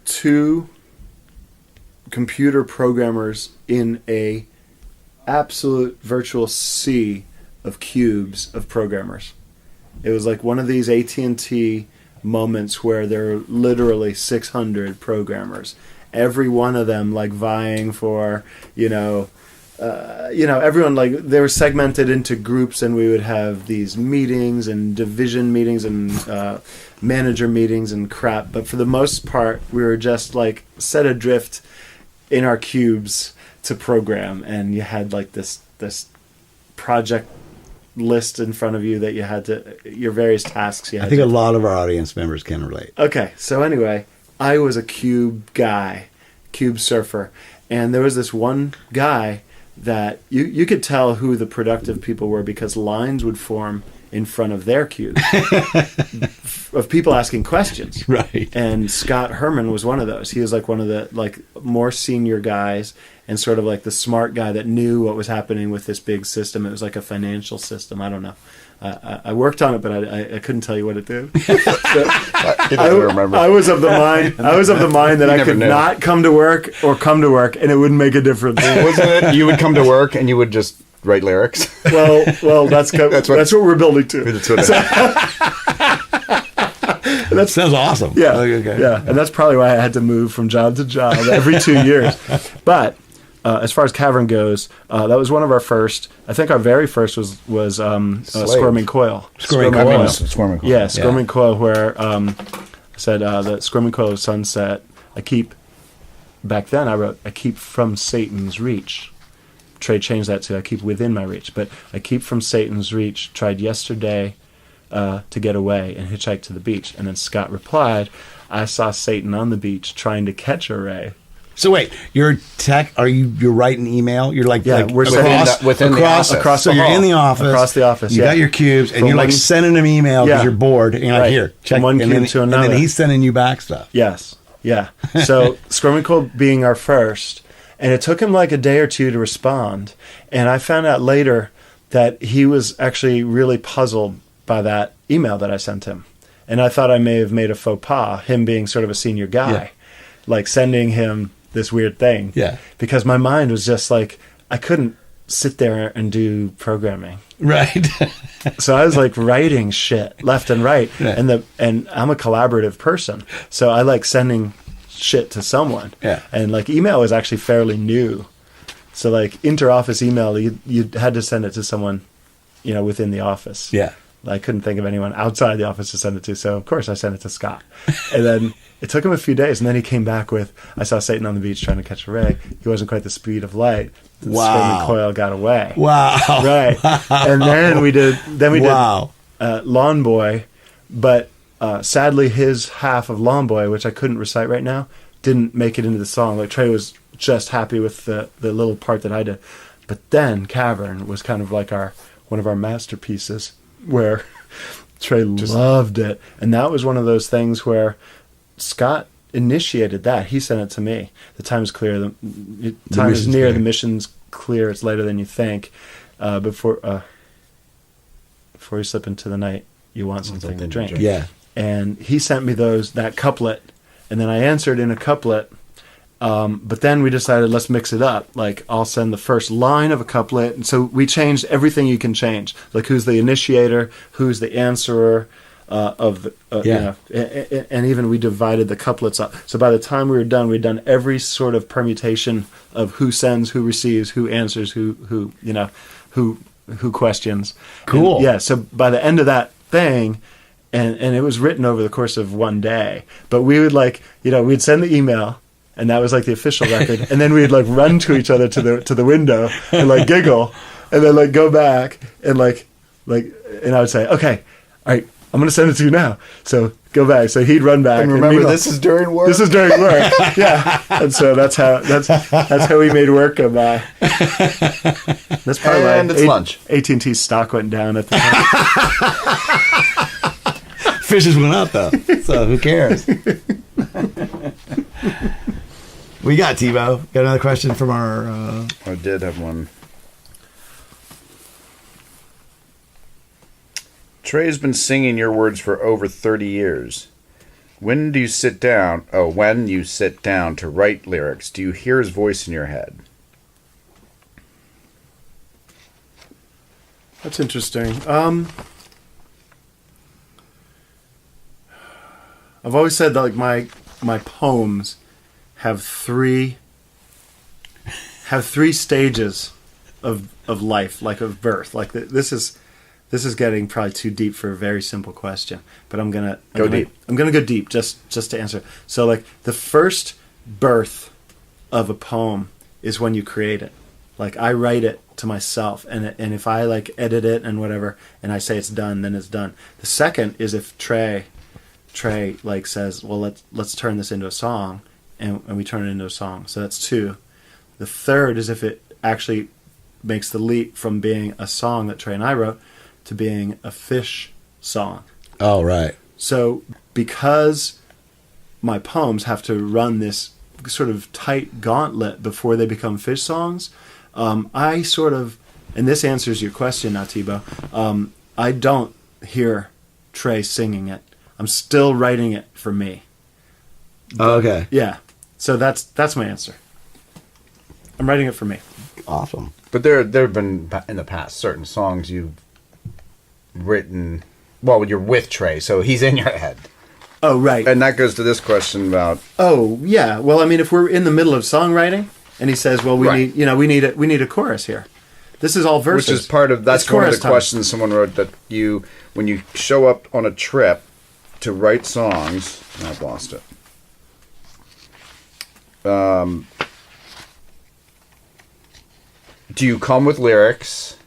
two computer programmers in a absolute virtual sea of cubes of programmers. It was like one of these AT&T moments where there are literally 600 programmers. Every one of them like vying for, everyone, like, they were segmented into groups, and we would have these meetings and division meetings and manager meetings and crap. But for the most part, we were just like set adrift in our cubes to program, and you had like this project list in front of you that you had to, your various tasks you had. I think a lot of our audience members can relate. Okay, so anyway, I was a cube guy, cube surfer, and there was this one guy that you could tell who the productive people were because lines would form in front of their cubes of people asking questions. Right. And Scott Herman was one of those. He was like one of the like more senior guys and sort of like the smart guy that knew what was happening with this big system. It was like a financial system. I don't know. I worked on it, but I couldn't tell you what it did. I was of the mind that I could not come to work or come to work, and it wouldn't make a difference. Wasn't it? You would come to work and you would just write lyrics. Well, that's what we're building to. That sounds awesome. Yeah, okay. Yeah, and that's probably why I had to move from job to job every 2 years. But as far as Cavern goes, that was one of our first. I think our very first was Squirming Coil. Squirming Coil. Yeah, Squirming Coil, where I said the Squirming Coil of Sunset. Back then I wrote, I keep from Satan's reach. Trey changed that to I keep within my reach. But I keep from Satan's reach, tried yesterday to get away and hitchhike to the beach. And then Scott replied, I saw Satan on the beach trying to catch a ray. So wait, you're writing email? You're like, we're within the office. Across so the you're hall. in the office. Across the office, You got your cubes, and you're like sending them email because you're bored. And you're like, here, check. From one cube to another. And then he's sending you back stuff. Yes. Yeah. So Squirming Coil being our first, and it took him like a day or two to respond. And I found out later that he was actually really puzzled by that email that I sent him. And I thought I may have made a faux pas, him being sort of a senior guy, like sending him this weird thing. Yeah. Because my mind was just like, I couldn't sit there and do programming. Right. So I was like writing shit left and right. Yeah. And I'm a collaborative person. So I like sending shit to someone. Yeah. And like email was actually fairly new. So like inter-office email, you had to send it to someone, within the office. Yeah. I couldn't think of anyone outside the office to send it to. So of course I sent it to Scott. And then it took him a few days, and then he came back with, I saw Satan on the beach trying to catch a ray. He wasn't quite the speed of light. The Squirming Coil got away. Wow. Right. And then we did Lawn Boy, but sadly his half of Lawn Boy, which I couldn't recite right now, didn't make it into the song. Like Trey was just happy with the little part that I did. But then Cavern was kind of like one of our masterpieces, where Trey loved it. And that was one of those things where Scott initiated that. He sent it to me. The time is clear. The time is mission's near. clear. The mission's clear. It's later than you think. Before you slip into the night, you want something to drink. Yeah. And he sent me that couplet, and then I answered in a couplet. But then we decided, let's mix it up. Like, I'll send the first line of a couplet. And so we changed everything you can change. Like, who's the initiator, who's the answerer of the, and even we divided the couplets up. So by the time we were done, we'd done every sort of permutation of who sends, who receives, who answers, who questions. Cool. And, yeah. So by the end of that thing, and it was written over the course of one day, but we would we'd send the email. And that was like the official record. And then we'd like run to each other to the window and like giggle, and then like go back and like and I would say, okay, all right, I'm gonna send it to you now. So go back. So he'd run back. And remember, this is during work. This is during work. Yeah. And so that's how we made work go by. That's probably And why it's lunch. AT&T stock went down at the time. Fishes went up though, so who cares? We got Tebow. Got another question from our. I did have one. Trey's been singing your words for over 30 years. When you sit down to write lyrics, do you hear his voice in your head? That's interesting. I've always said that like my poems have three stages of life, like of birth. Like this is getting probably too deep for a very simple question, but I'm gonna go deep just to answer. So like the first birth of a poem is when you create it. Like I write it to myself, and if I like edit it and whatever, and I say it's done, then it's done. The second is if Trey like says, well, let's turn this into a song, and we turn it into a song. So that's two. The third is if it actually makes the leap from being a song that Trey and I wrote to being a Phish song. Oh, right. So because my poems have to run this sort of tight gauntlet before they become Phish songs, I sort of, and this answers your question now, Tebow, I don't hear Trey singing it. I'm still writing it for me. Oh, okay. Yeah. So that's my answer. I'm writing it for me. Awesome. But there have been in the past certain songs you've written. Well, you're with Trey, so he's in your head. Oh, right. And that goes to this question about. Oh, yeah. Well, I mean, if we're in the middle of songwriting, and he says, "Well, we need a chorus here." This is all verses. Which is part of that's It's one of the chorus time. questions someone wrote that when you show up on a trip to write songs. I've lost it. Do you come with lyrics,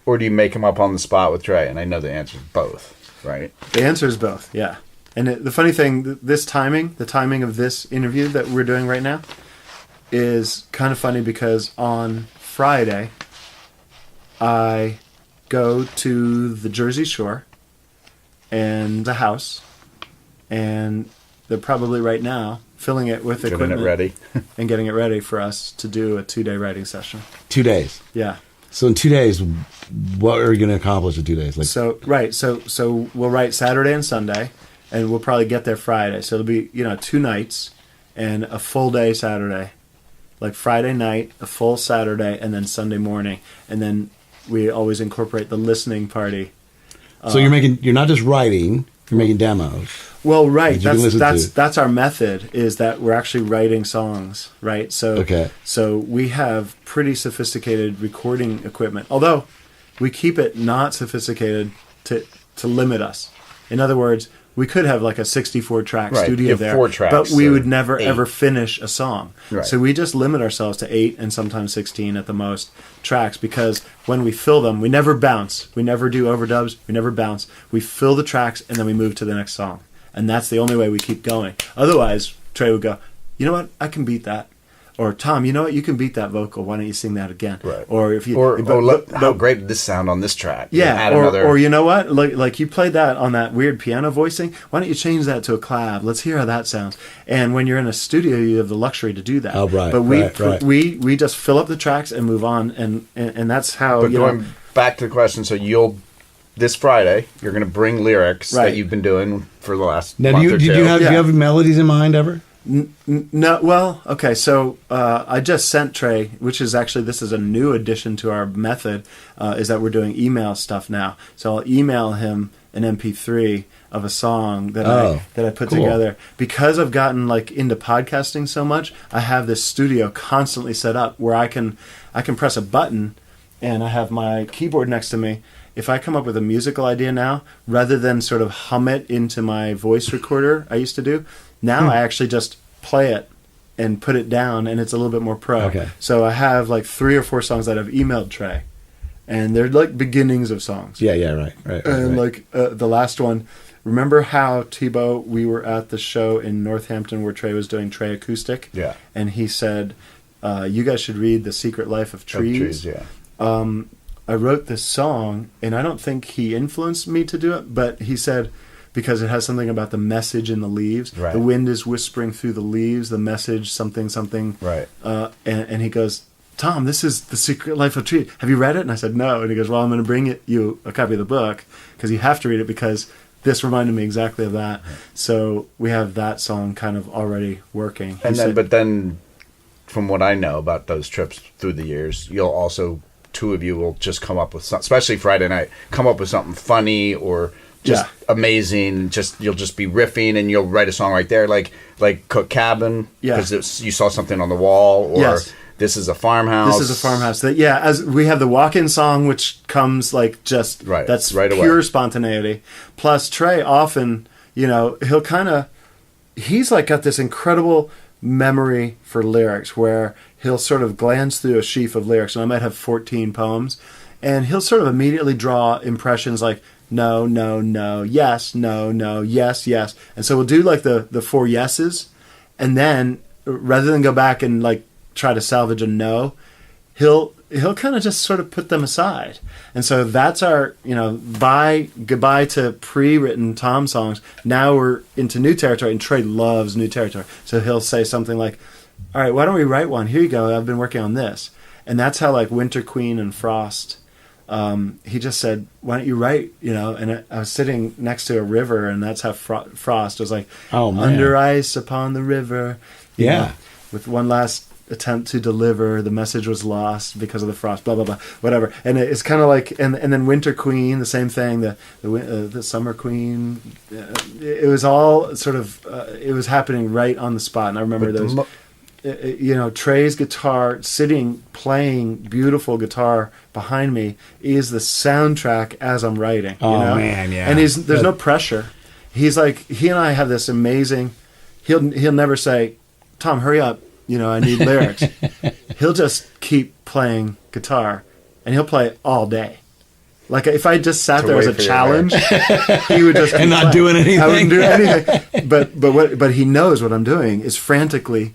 or do you make them up on the spot with Trey? And I know the answer is both, right? The answer is both, yeah. And the funny thing, the timing of this interview that we're doing right now is kind of funny because on Friday, I go to the Jersey Shore and the house, and they're probably right now filling it with Getting equipment it ready. and getting it ready for us to do a 2-day writing session. 2 days. Yeah. So in 2 days, what are you going to accomplish in 2 days? Like, So we'll write Saturday and Sunday, and we'll probably get there Friday. So it'll be 2 nights and a full day Saturday, like Friday night, a full Saturday, and then Sunday morning, and then we always incorporate the listening party. so you're not just writing, you're making demos. Well, right. That you can listen to. That's our method, is that we're actually writing songs, right? So Okay. So we have pretty sophisticated recording equipment, although we keep it not sophisticated to limit us. In other words, we could have like a 64-track Right, studio you have there, 4 tracks, but we so would never 8. ever finish a song. Right. So we just limit ourselves to 8 and sometimes 16 at the most tracks, because when we fill them, we never bounce. We never do overdubs. We never bounce. We fill the tracks and then we move to the next song. And that's the only way we keep going. Otherwise, Trey would go, you know what? I can beat that. or Tom, you know what? You can beat that vocal. Why don't you sing that again? Right. Or if you, how great did this sound on this track? yeah. Add Or, another. or you know what? Like you played that on that weird piano voicing. Why don't you change that to a clav? Let's hear how that sounds. And when you're in a studio, you have the luxury to do that. Oh, right, But right. we just fill up the tracks and move on, and that's how. But you going know, back to the question, so this Friday you're going to bring lyrics Right. that you've been doing for the last Now, month do or two. you Yeah. have melodies in mind ever? No, well, okay. So I just sent Trey, which is actually this is a new addition to our method, is that we're doing email stuff now. So I'll email him an MP3 of a song that I put cool. together because I've gotten like into podcasting so much. I have this studio constantly set up where I can press a button, and I have my keyboard next to me. If I come up with a musical idea now, rather than sort of hum it into my voice recorder I used to do, now I actually just play it and put it down, and it's a little bit more pro. Okay. So I have like 3 or 4 songs that I've emailed Trey, and they're like beginnings of songs. Yeah, right. And like the last one, remember how, Tebow, we were at the show in Northampton where Trey was doing Trey Acoustic? Yeah. And he said, you guys should read The Secret Life of Trees. Yeah. I wrote this song, and I don't think he influenced me to do it, but he said, because it has something about the message in the leaves. Right. The wind is whispering through the leaves, the message, something. Right. And he goes, Tom, this is The Secret Life of Trees. Have you read it? And I said, no. And he goes, well, I'm going to bring you a copy of the book because you have to read it because this reminded me exactly of that. So we have that song kind of already working. And but then, from what I know about those trips through the years, you'll also, 2 of you will just come up with something, especially Friday night, come up with something funny or just amazing. You'll just be riffing and you'll write a song right there, like Cook Cabin, because you saw something on the wall, or This is a Farmhouse. This is a Farmhouse. As we have the walk-in song, which comes like just that's right pure away. Spontaneity. Plus Trey often, he's like got this incredible memory for lyrics where he'll sort of glance through a sheaf of lyrics, and I might have 14 poems, and he'll sort of immediately draw impressions like no, no, no, yes, no, no, yes, yes. And so we'll do like the 4 yeses, and then rather than go back and like try to salvage a no, he'll kind of just sort of put them aside. And so that's our, goodbye to pre-written Tom songs. Now we're into new territory, and Trey loves new territory. So he'll say something like, all right, why don't we write one? Here you go. I've been working on this. And that's how like Winter Queen and Frost, he just said, why don't you write, and I was sitting next to a river, and that's how Frost was like, oh, man. Under ice upon the river. you Yeah. know, with one last attempt to deliver, the message was lost because of the frost, blah, blah, blah, whatever. And it's kind of like, and then Winter Queen, the same thing, the Summer Queen, it was all sort of, it was happening right on the spot. And I remember those, Trey's guitar, playing beautiful guitar behind me is the soundtrack as I'm writing. Oh, man, yeah. And there's no pressure. He's like, he and I have this amazing, he'll never say, Tom, hurry up. I need lyrics. He'll just keep playing guitar, and he'll play all day. Like if I just sat there as a challenge, he would just keep and not playing. doing anything. I wouldn't do anything. But he knows what I'm doing is frantically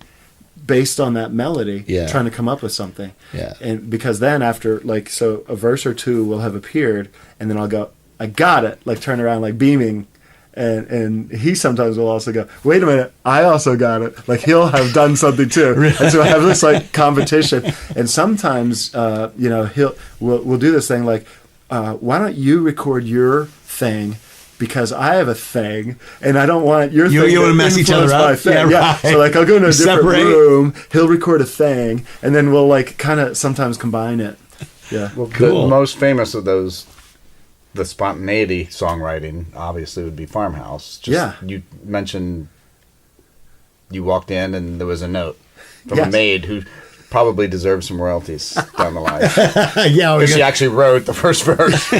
based on that melody, trying to come up with something. Yeah. And because then after so a verse or two will have appeared, and then I'll go, I got it. Like turn around, like beaming. And he sometimes will also go, wait a minute, I also got it. Like he'll have done something too. And so I have this like competition. And sometimes, we'll do this thing like, why don't you record your thing? Because I have a thing, and I don't want your thing you want to mess each other up. my thing. Yeah, right. So like I'll go into a different Separate. room, he'll record a thing, and then we'll like kind of sometimes combine it. Yeah. Well, Cool. The most famous of those, the spontaneity songwriting, obviously would be Farmhouse. You mentioned you walked in and there was a note from a maid who probably deserves some royalties down the line. Yeah, She actually wrote the first verse.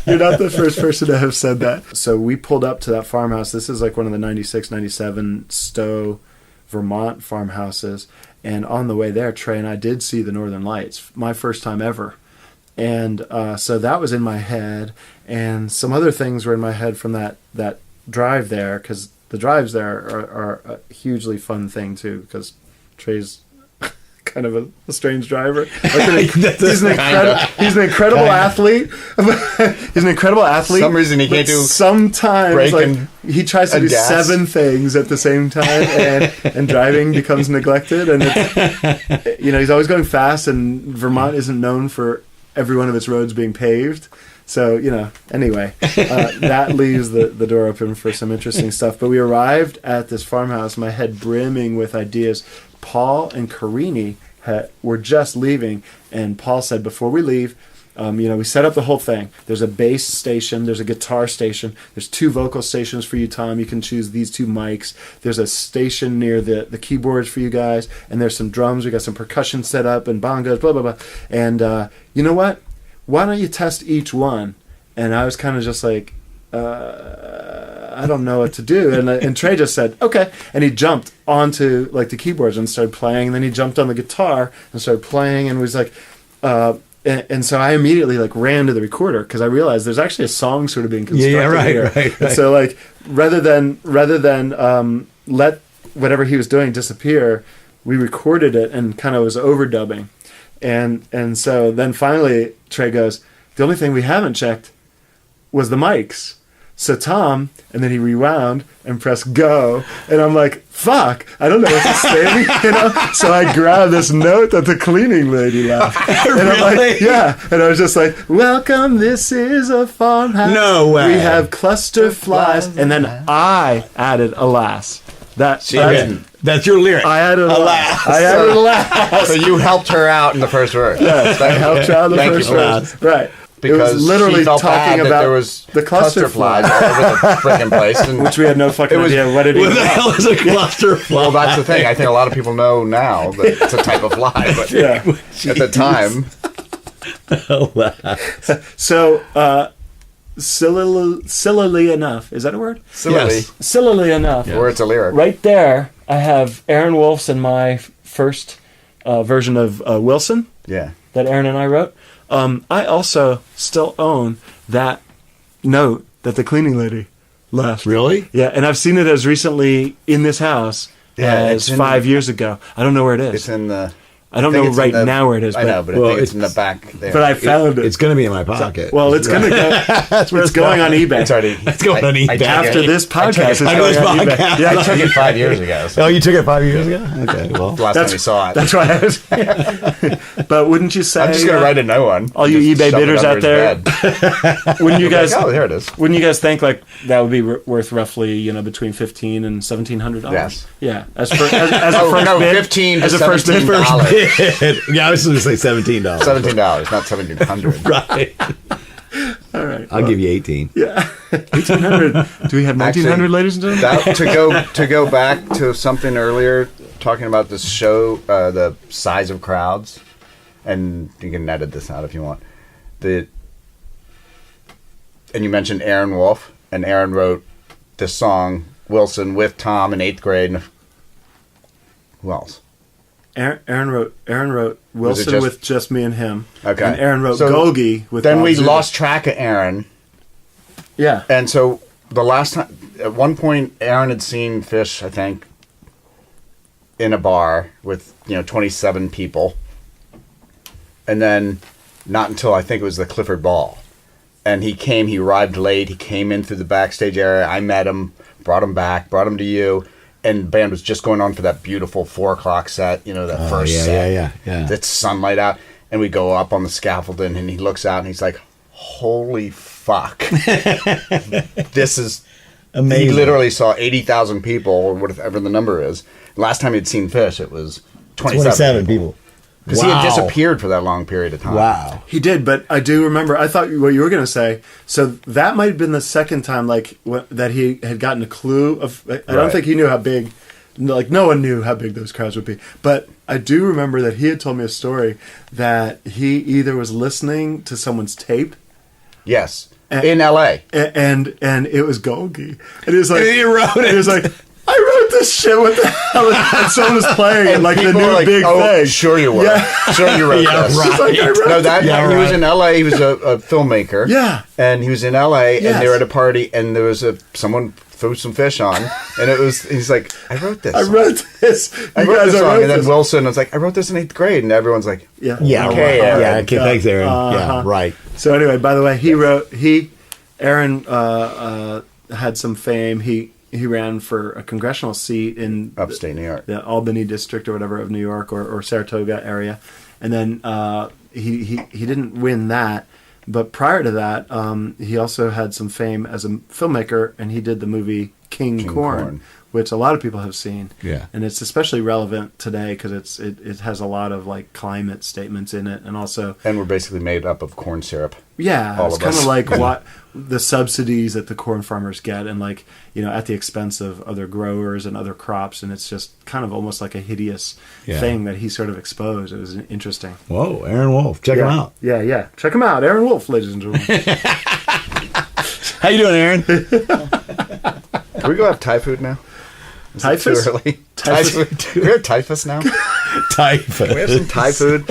You're not the first person to have said that. So we pulled up to that farmhouse. This is like one of the 96, 97 Stowe, Vermont farmhouses. And on the way there, Trey and I did see the Northern Lights, my first time ever. And so that was in my head. And some other things were in my head from that drive there, because the drives there are a hugely fun thing, too, because Trey's kind of a strange driver. Like he's an incredible athlete. He's an incredible athlete. For some reason he can't do sometimes brake like and- he tries to do gas. 7 things at the same time, and driving becomes neglected. And it's, he's always going fast, and Vermont isn't known for every one of its roads being paved. So, anyway, that leaves the door open for some interesting stuff. But we arrived at this farmhouse, my head brimming with ideas. Paul and Karini were just leaving, and Paul said, before we leave, we set up the whole thing. There's a bass station, there's a guitar station, there's 2 vocal stations for you, Tom. You can choose these 2 mics. There's a station near the keyboards for you guys, and there's some drums. We got some percussion set up and bongos, blah, blah, blah. And you know what? Why don't you test each one? And I was kind of just like, I don't know what to do. And Trey just said, okay. And he jumped onto like the keyboards and started playing. And then he jumped on the guitar and started playing and was like, and so I immediately like ran to the recorder because I realized there's actually a song sort of being constructed here. Right. And so like rather than let whatever he was doing disappear, we recorded it and kind of was overdubbing. And so then finally Trey goes, the only thing we haven't checked was the mics. So Tom, and then he rewound and pressed go, and I'm like, fuck, I don't know what to say, So I grabbed this note that the cleaning lady left. And I'm like, yeah. And I was just like, welcome, this is a farmhouse. No way. We have cluster flies. And then I added alas. That's your lyric. I added alas. I added alas. So you helped her out in the first verse. Yes, I helped you out in the Thank you first for verse. that. Right. Because it was literally she felt talking bad that about there was the cluster flies all over the freaking place. And which we had no fucking idea what it What is. the hell is a cluster fly? well, that's the thing. I think a lot of people know now that it's a type of fly, but Yeah. at the time, So, sillily enough, is that a word? silly, Yes. Sillily enough. or it's a lyric. Right there, I have Aaron Wolf's and my first version of Wilson Yeah. that Aaron and I wrote. I also still own that note that the cleaning lady left. Really? Yeah, and I've seen it as recently in this house Yeah, as it's in 5 years ago. I don't know where it is. It's in the. I don't know right now where it is. I know, but I Well, think it's in the it's- back there. But I found it. It's going to be in my pocket. Well, it's going to go. It's going on eBay. it's already. It's going on eBay. I took After it- this I took podcast, it it's five- going on this eBay. podcast. Yeah, I took it 5 years ago. So Oh, you took it 5 years ago? Okay, well. the last time we saw it. That's why I was. But wouldn't you say? I'm just gonna write a no one. all you Just eBay shove it bidders under out his there, bed. wouldn't you Like, guys? oh, there it is. Wouldn't you guys think like that would be worth roughly between $1,500 and $1,700? Yes. Yeah. As a first No, bid. 15 to as a first bid. $17. Yeah, I was going to say $17. $17, not $1,700. Right. All right. I'll give you 18. Yeah. 1,800. Do we have 1,900, Actually, ladies and gentlemen? That, to go back to something earlier, talking about this show, the size of crowds, and you can edit this out if you want. And you mentioned Aaron Wolf, and Aaron wrote this song Wilson with Tom in 8th grade. And who else? Aaron wrote Wilson just- with just me and him. Okay. And Aaron wrote So Golgi with Then Bob we Zubik. lost track of Aaron. Yeah. And so the last time, at one point, Aaron had seen Phish, I think, in a bar with 27 people, and then not until I think it was the Clifford Ball, and he arrived late. He came in through the backstage area. I met him, brought him to you, and the band was just going on for that beautiful 4:00 set. That first set. Yeah. That's sunlight out, and we go up on the scaffolding, and he looks out and he's like, "Holy fuck. This is Amazing. He literally saw 80,000 people, or whatever the number is. Last time he'd seen Phish, it was 27 people. Because he had disappeared for that long period of time. Wow. He did, but I do remember. I thought what you were going to say. So that might have been the second time, that he had gotten a clue of. I don't Right. think he knew how big. Like no one knew how big those crowds would be. But I do remember that he had told me a story that he either was listening to someone's tape. Yes. And- in L.A. And it was Golgi, and he was like, And he wrote it. He was like, I wrote this shit. What the hell? And someone was playing it, like the people new were like, big oh, thing. Sure you were. Yeah. Sure you wrote Yeah, this. right. It's like, I wrote No, that Yeah, he was right. in L.A. He was a filmmaker. Yeah. And he was in L.A. Yes. and they were at a party and there was someone threw some Phish on, and he's like, I wrote this. I wrote this. I wrote this song, and then Wilson was like, I wrote this in 8th grade, and everyone's like, Yeah. Yeah, Okay, right. Aaron. Yeah, okay, thanks, Aaron. Uh-huh. Yeah, right. So anyway, by the way, Aaron had some fame. He ran for a congressional seat in upstate New York. the Albany district or whatever of New York or Saratoga area, and then he didn't win that. But prior to that, he also had some fame as a filmmaker, and he did the movie King Corn, which a lot of people have seen. Yeah. And it's especially relevant today because it has a lot of like climate statements in it, and also And we're basically made up of corn syrup. yeah, All it's of kind us. of like what the subsidies that the corn farmers get, and like at the expense of other growers and other crops, and it's just kind of almost like a hideous thing that he sort of exposed. It was interesting. Whoa, Aaron Wolf. Check him out. Yeah. Check him out, Aaron Wolf, ladies and gentlemen. How you doing, Aaron? Can we go have Thai food now? Is it Typhus? Too early. Typhus? We have typhus now. Typhus. Can we have some Thai food?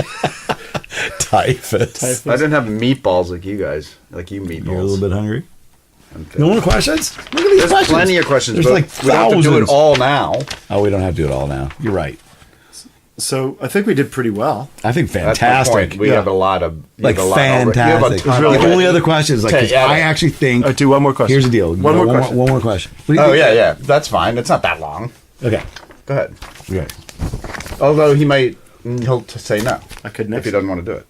Typhus. I didn't have meatballs like you guys, like you meatballs. You're a little bit hungry? I'm No more questions? Look at these There's questions. plenty of questions, There's but like we don't have to do it thousands. all now. Oh, we don't have to do it all now. You're right. So I think we did pretty well. I think That's fantastic. my point. We have a lot of Like you have a lot already- you have a fantastic. ton The already. only other question is like, 'cause Okay, yeah. I actually think. All right, do one more question. Here's the deal. One more question. One more question. What do you Oh think? yeah, that's fine. It's not that long. Okay. Go ahead. Okay. Although he'll say no I could if next. he doesn't want to do it.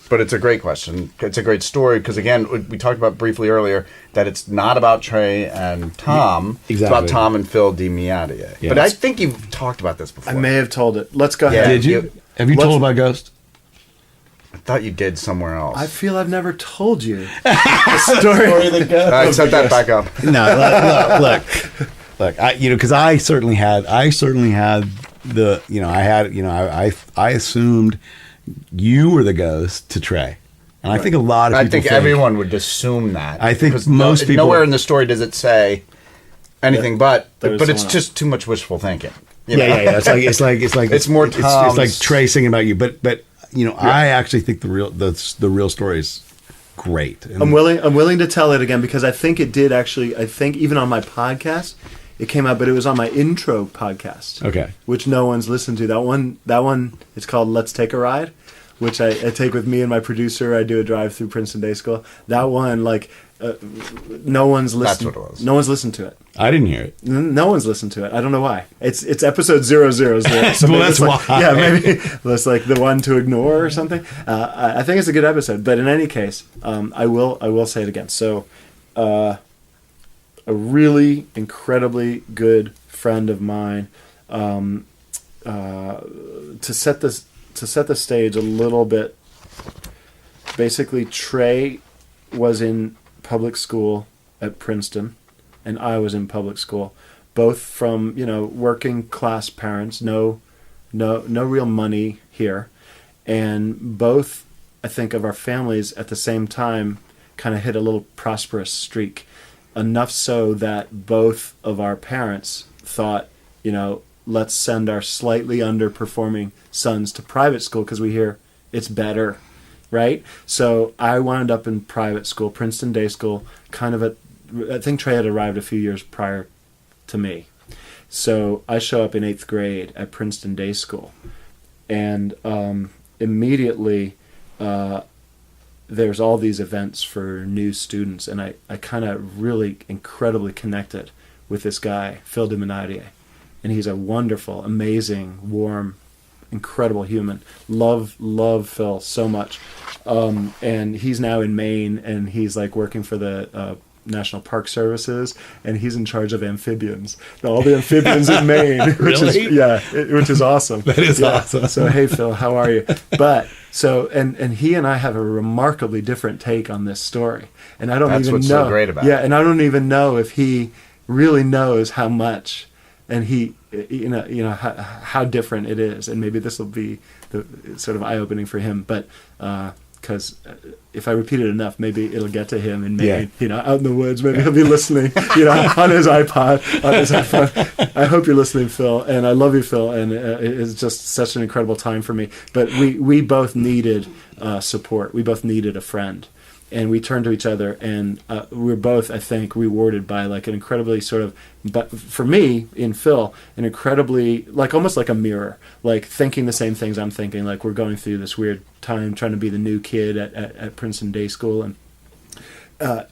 But it's a great question. It's a great story because again, we talked about briefly earlier that it's not about Trey and Tom. Yeah, exactly. It's about Tom and Phil DiMiadia. Yeah. But I think you've talked about this before. I may have told it. Let's go Yeah. ahead. Did you? Have you Let's- told about Ghost? I thought you did somewhere else. I feel I've never told you the story. the Ghost. All right, set that back up. No, look. Because I certainly had the, I assumed you were the ghost to Trey, and I think a lot of I people think everyone would assume that. I think Because most people- Nowhere in the story does it say anything but there's it's someone just too much wishful thinking. you know? Yeah. It's like It's more it's like Tom's- Trey singing about you, but I actually think the real story is great. And I'm willing to tell it again because I think it did actually. I think even on my podcast, it came out, but it was on my intro podcast. Okay. Which no one's listened to. That one. It's called "Let's Take a Ride," which I take with me and my producer. I do a drive through Princeton Day School. That one, no one's listened. That's what it was. No one's listened to it. I didn't hear it. No one's listened to it. I don't know why. It's episode 000. So Well, maybe that's it's like, why. Yeah, maybe that's like the one to ignore or something. I think it's a good episode. But in any case, I will say it again. So, a really incredibly good friend of mine, to set the stage a little bit. Basically, Trey was in public school at Princeton, and I was in public school, both from working class parents, no real money here, and both I think of our families at the same time kind of hit a little prosperous streak, enough so that both of our parents thought, let's send our slightly underperforming sons to private school because we hear it's better. Right? So I wound up in private school, Princeton Day School, I think Trey had arrived a few years prior to me. So I show up in 8th grade at Princeton Day School. And immediately there's all these events for new students. And I kind of really incredibly connected with this guy, Phil DiMiadia. And he's a wonderful, amazing, warm, incredible human. Love Phil so much. And he's now in Maine, and he's like working for the National Park Services, and he's in charge of amphibians. All the amphibians in Maine, which is awesome. That is awesome. So hey Phil, how are you? But so and he and I have a remarkably different take on this story, and I don't That's even what's know. so great about yeah, it. and I don't even know if he really knows how much. And he, how different it is, and maybe this will be the sort of eye-opening for him. But because if I repeat it enough, maybe it'll get to him, and maybe out in the woods, maybe he'll be listening, on his iPod, on his iPhone. I hope you're listening, Phil, and I love you, Phil, and it's just such an incredible time for me. But we both needed support. We both needed a friend. and we turned to each other, and we were both, I think, rewarded by like an incredibly sort of, but for me in Phil, an incredibly like almost like a mirror, like thinking the same things I'm thinking. Like we're going through this weird time trying to be the new kid at Princeton Day School, and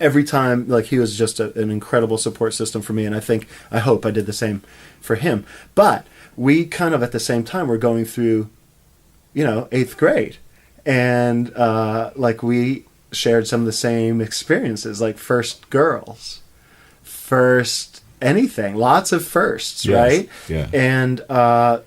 every time, like he was just an incredible support system for me, and I hope I did the same for him. But we kind of at the same time were going through, 8th grade, and like we shared some of the same experiences, like first girls, first anything, lots of firsts, Yes. right? Yeah.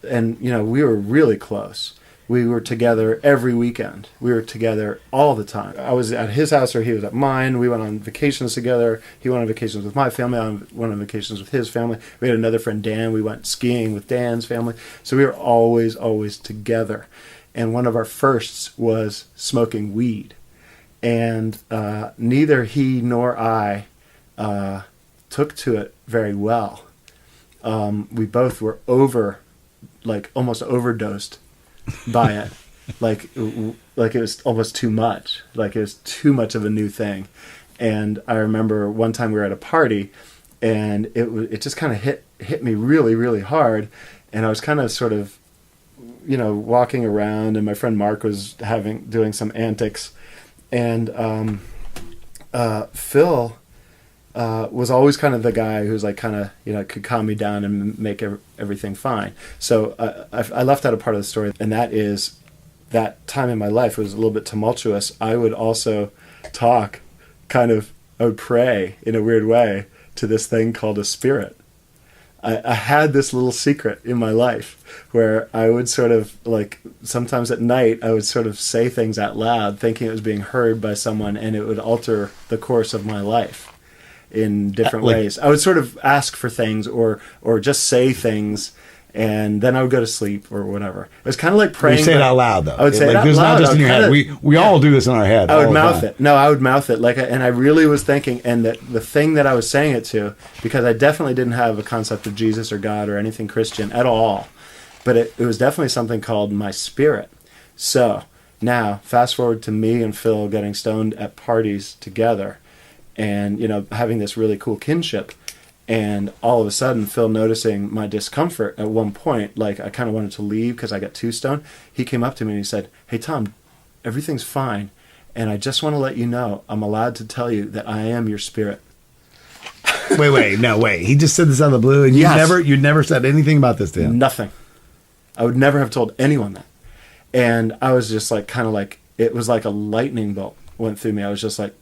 And we were really close. We were together every weekend. We were together all the time. I was at his house or he was at mine. We went on vacations together. He went on vacations with my family. I went on vacations with his family. We had another friend, Dan. We went skiing with Dan's family. So we were always, always together. And one of our firsts was smoking weed. And neither he nor I took to it very well. We both were almost overdosed by it. like it was almost too much. Like it was too much of a new thing. And I remember one time we were at a party, and it just kind of hit me really, really hard. And I was kind of sort of, walking around, and my friend Mark was doing some antics. And Phil was always kind of the guy who's like kind of, could calm me down and make everything fine. So I left out a part of the story, and that is that time in my life was a little bit tumultuous. I would also talk I would pray in a weird way to this thing called a spirit. I had this little secret in my life where I would sort of like sometimes at night I would sort of say things out loud thinking it was being heard by someone, and it would alter the course of my life in different ways. I would sort of ask for things or just say things, and then I would go to sleep or whatever. It was kind of like praying. You say it out loud, though. I would say it out there's loud. not just in your head. We all do this in our head. I would mouth it. No, I would mouth it. And I really was thinking, and the thing that I was saying it to, because I definitely didn't have a concept of Jesus or God or anything Christian at all, but it was definitely something called my spirit. So now, fast forward to me and Phil getting stoned at parties together, and having this really cool kinship. And all of a sudden, Phil noticing my discomfort at one point, like I kind of wanted to leave because I got too stoned. He came up to me and he said, "Hey, Tom, everything's fine. And I just want to let you know, I'm allowed to tell you that I am your spirit." Wait. He just said this out of the blue, and Yes. you never said anything about this to him. Nothing. I would never have told anyone that. And I was just like, kind of like, it was like a lightning bolt went through me. I was just like,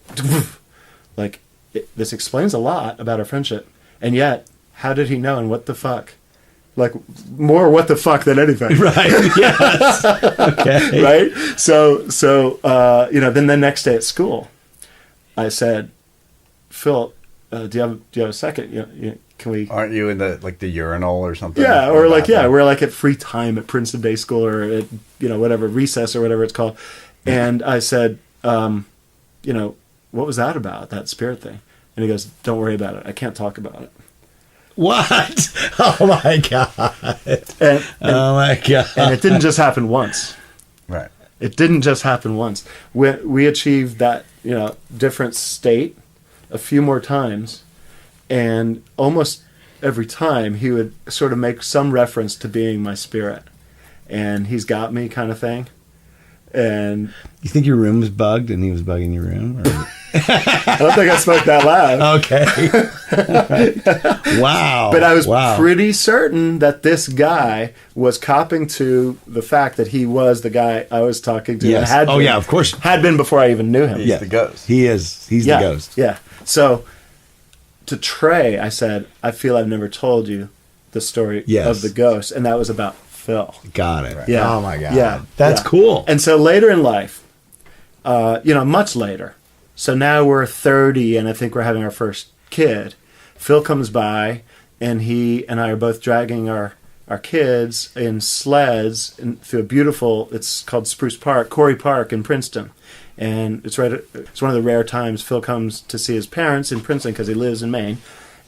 this explains a lot about our friendship. And yet, how did he know, and what the fuck? Like, more what the fuck than anything. Right. Yes. Okay. Right? So then the next day at school, I said, "Phil, do you have a second? Can we?" Aren't you in the urinal or something? Yeah, or we're like at free time at Princeton Day School or at whatever recess or whatever it's called. And I said, what was that about, that spirit thing? And he goes, "Don't worry about it. I can't talk about it." What? Oh my god! Oh my god! And it didn't just happen once. Right. It didn't just happen once. We achieved that different state a few more times, and almost every time he would sort of make some reference to being my spirit, and he's got me kind of thing. And you think your room was bugged, and he was bugging your room? Or? I don't think I spoke that loud. Okay. Wow. But I was pretty certain that this guy was copping to the fact that he was the guy I was talking to. Yes. And Yeah, of course. Had been before I even knew him. He's the ghost. He is. He's the ghost. Yeah. So to Trey, I said, "I feel I've never told you the story of the ghost." And that was about Phil. Got it. Right. Yeah. Oh my god. Yeah. That's cool. And so later in life, much later, so now we're 30 and I think we're having our first kid. Phil comes by and he and I are both dragging our kids in sleds through a beautiful, it's called Spruce Park, Corey Park in Princeton. And it's one of the rare times Phil comes to see his parents in Princeton because he lives in Maine.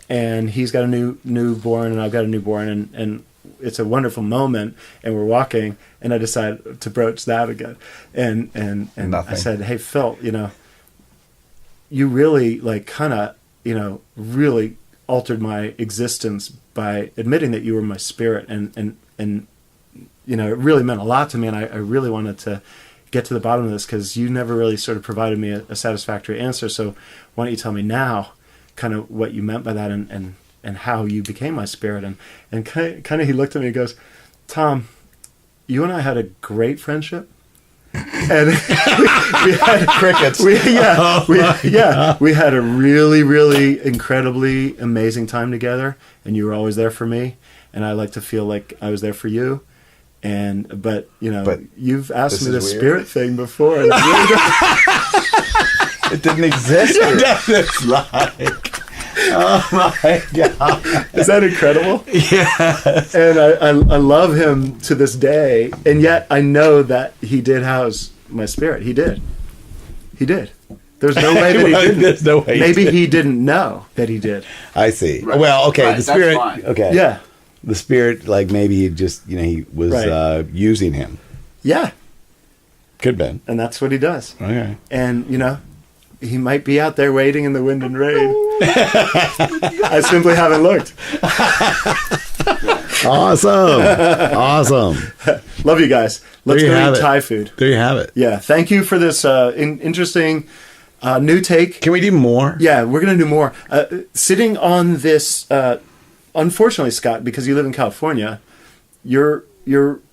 And he's got a newborn and I've got a newborn, and it's a wonderful moment, and we're walking, and I decided to broach that again, and I said, "Hey Phil, you really like kind of, really altered my existence by admitting that you were my spirit, and it really meant a lot to me, and I really wanted to get to the bottom of this, because you never really sort of provided me a satisfactory answer. So why don't you tell me now kind of what you meant by that, and how you became my spirit. And kind of he looked at me and goes, Tom, you and I had a great friendship. And we had crickets. We had a really, really incredibly amazing time together, and you were always there for me, and I like to feel like I was there for you. But you've asked me the spirit thing before, and it didn't exist. It's like, oh my God. Is that incredible? Yeah. And I love him to this day, and yet I know that he did house my spirit. He did. There's no way that he didn't. There's no way. Maybe he didn't know that he did. I see. Right. Well, okay, Right, the spirit. that's fine. Okay. Yeah. The spirit, like maybe he just, he was Right. using him. Yeah. Could have been. And that's what he does. Okay. And, he might be out there waiting in the wind and rain. I simply haven't looked. Awesome. Love you guys. Let's There you go have eat it. Thai food. There you have it. Yeah. Thank you for this interesting new take. Can we do more? Yeah, we're going to do more. Sitting on this, unfortunately, Scott, because you live in California, you're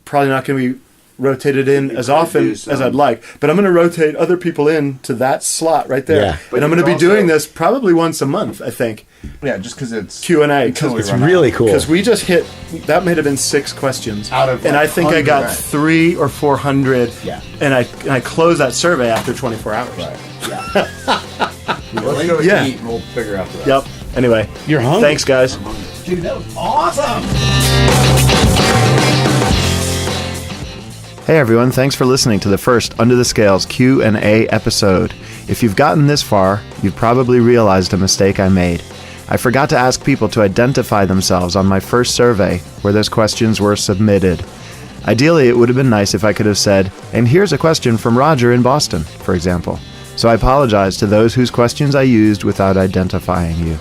probably not going to be rotated in as often as I'd like. But I'm going to rotate other people in to that slot right there. Yeah. And I'm going to be doing this probably once a month, I think. Yeah, just because it's Q&A. It's really cool. Because we just hit, that might have been 6 questions. Out of, and like, I think I got 100. 300 or 400. Yeah. And I closed that survey after 24 hours. Right. Let's go Yeah. eat and we'll figure out the rest. Yep. Anyway. You're hungry. Thanks, guys. Dude, that was awesome. Hey everyone, thanks for listening to the first Under the Scales Q&A episode. If you've gotten this far, you've probably realized a mistake I made. I forgot to ask people to identify themselves on my first survey where those questions were submitted. Ideally, it would have been nice if I could have said, and here's a question from Roger in Boston, for example. So I apologize to those whose questions I used without identifying you.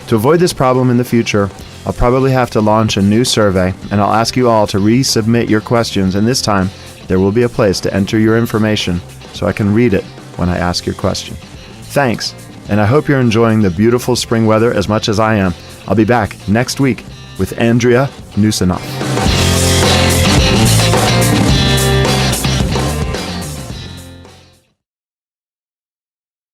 To avoid this problem in the future, I'll probably have to launch a new survey, and I'll ask you all to resubmit your questions, and this time there will be a place to enter your information so I can read it when I ask your question. Thanks, and I hope you're enjoying the beautiful spring weather as much as I am. I'll be back next week with Andrea Nusinoff.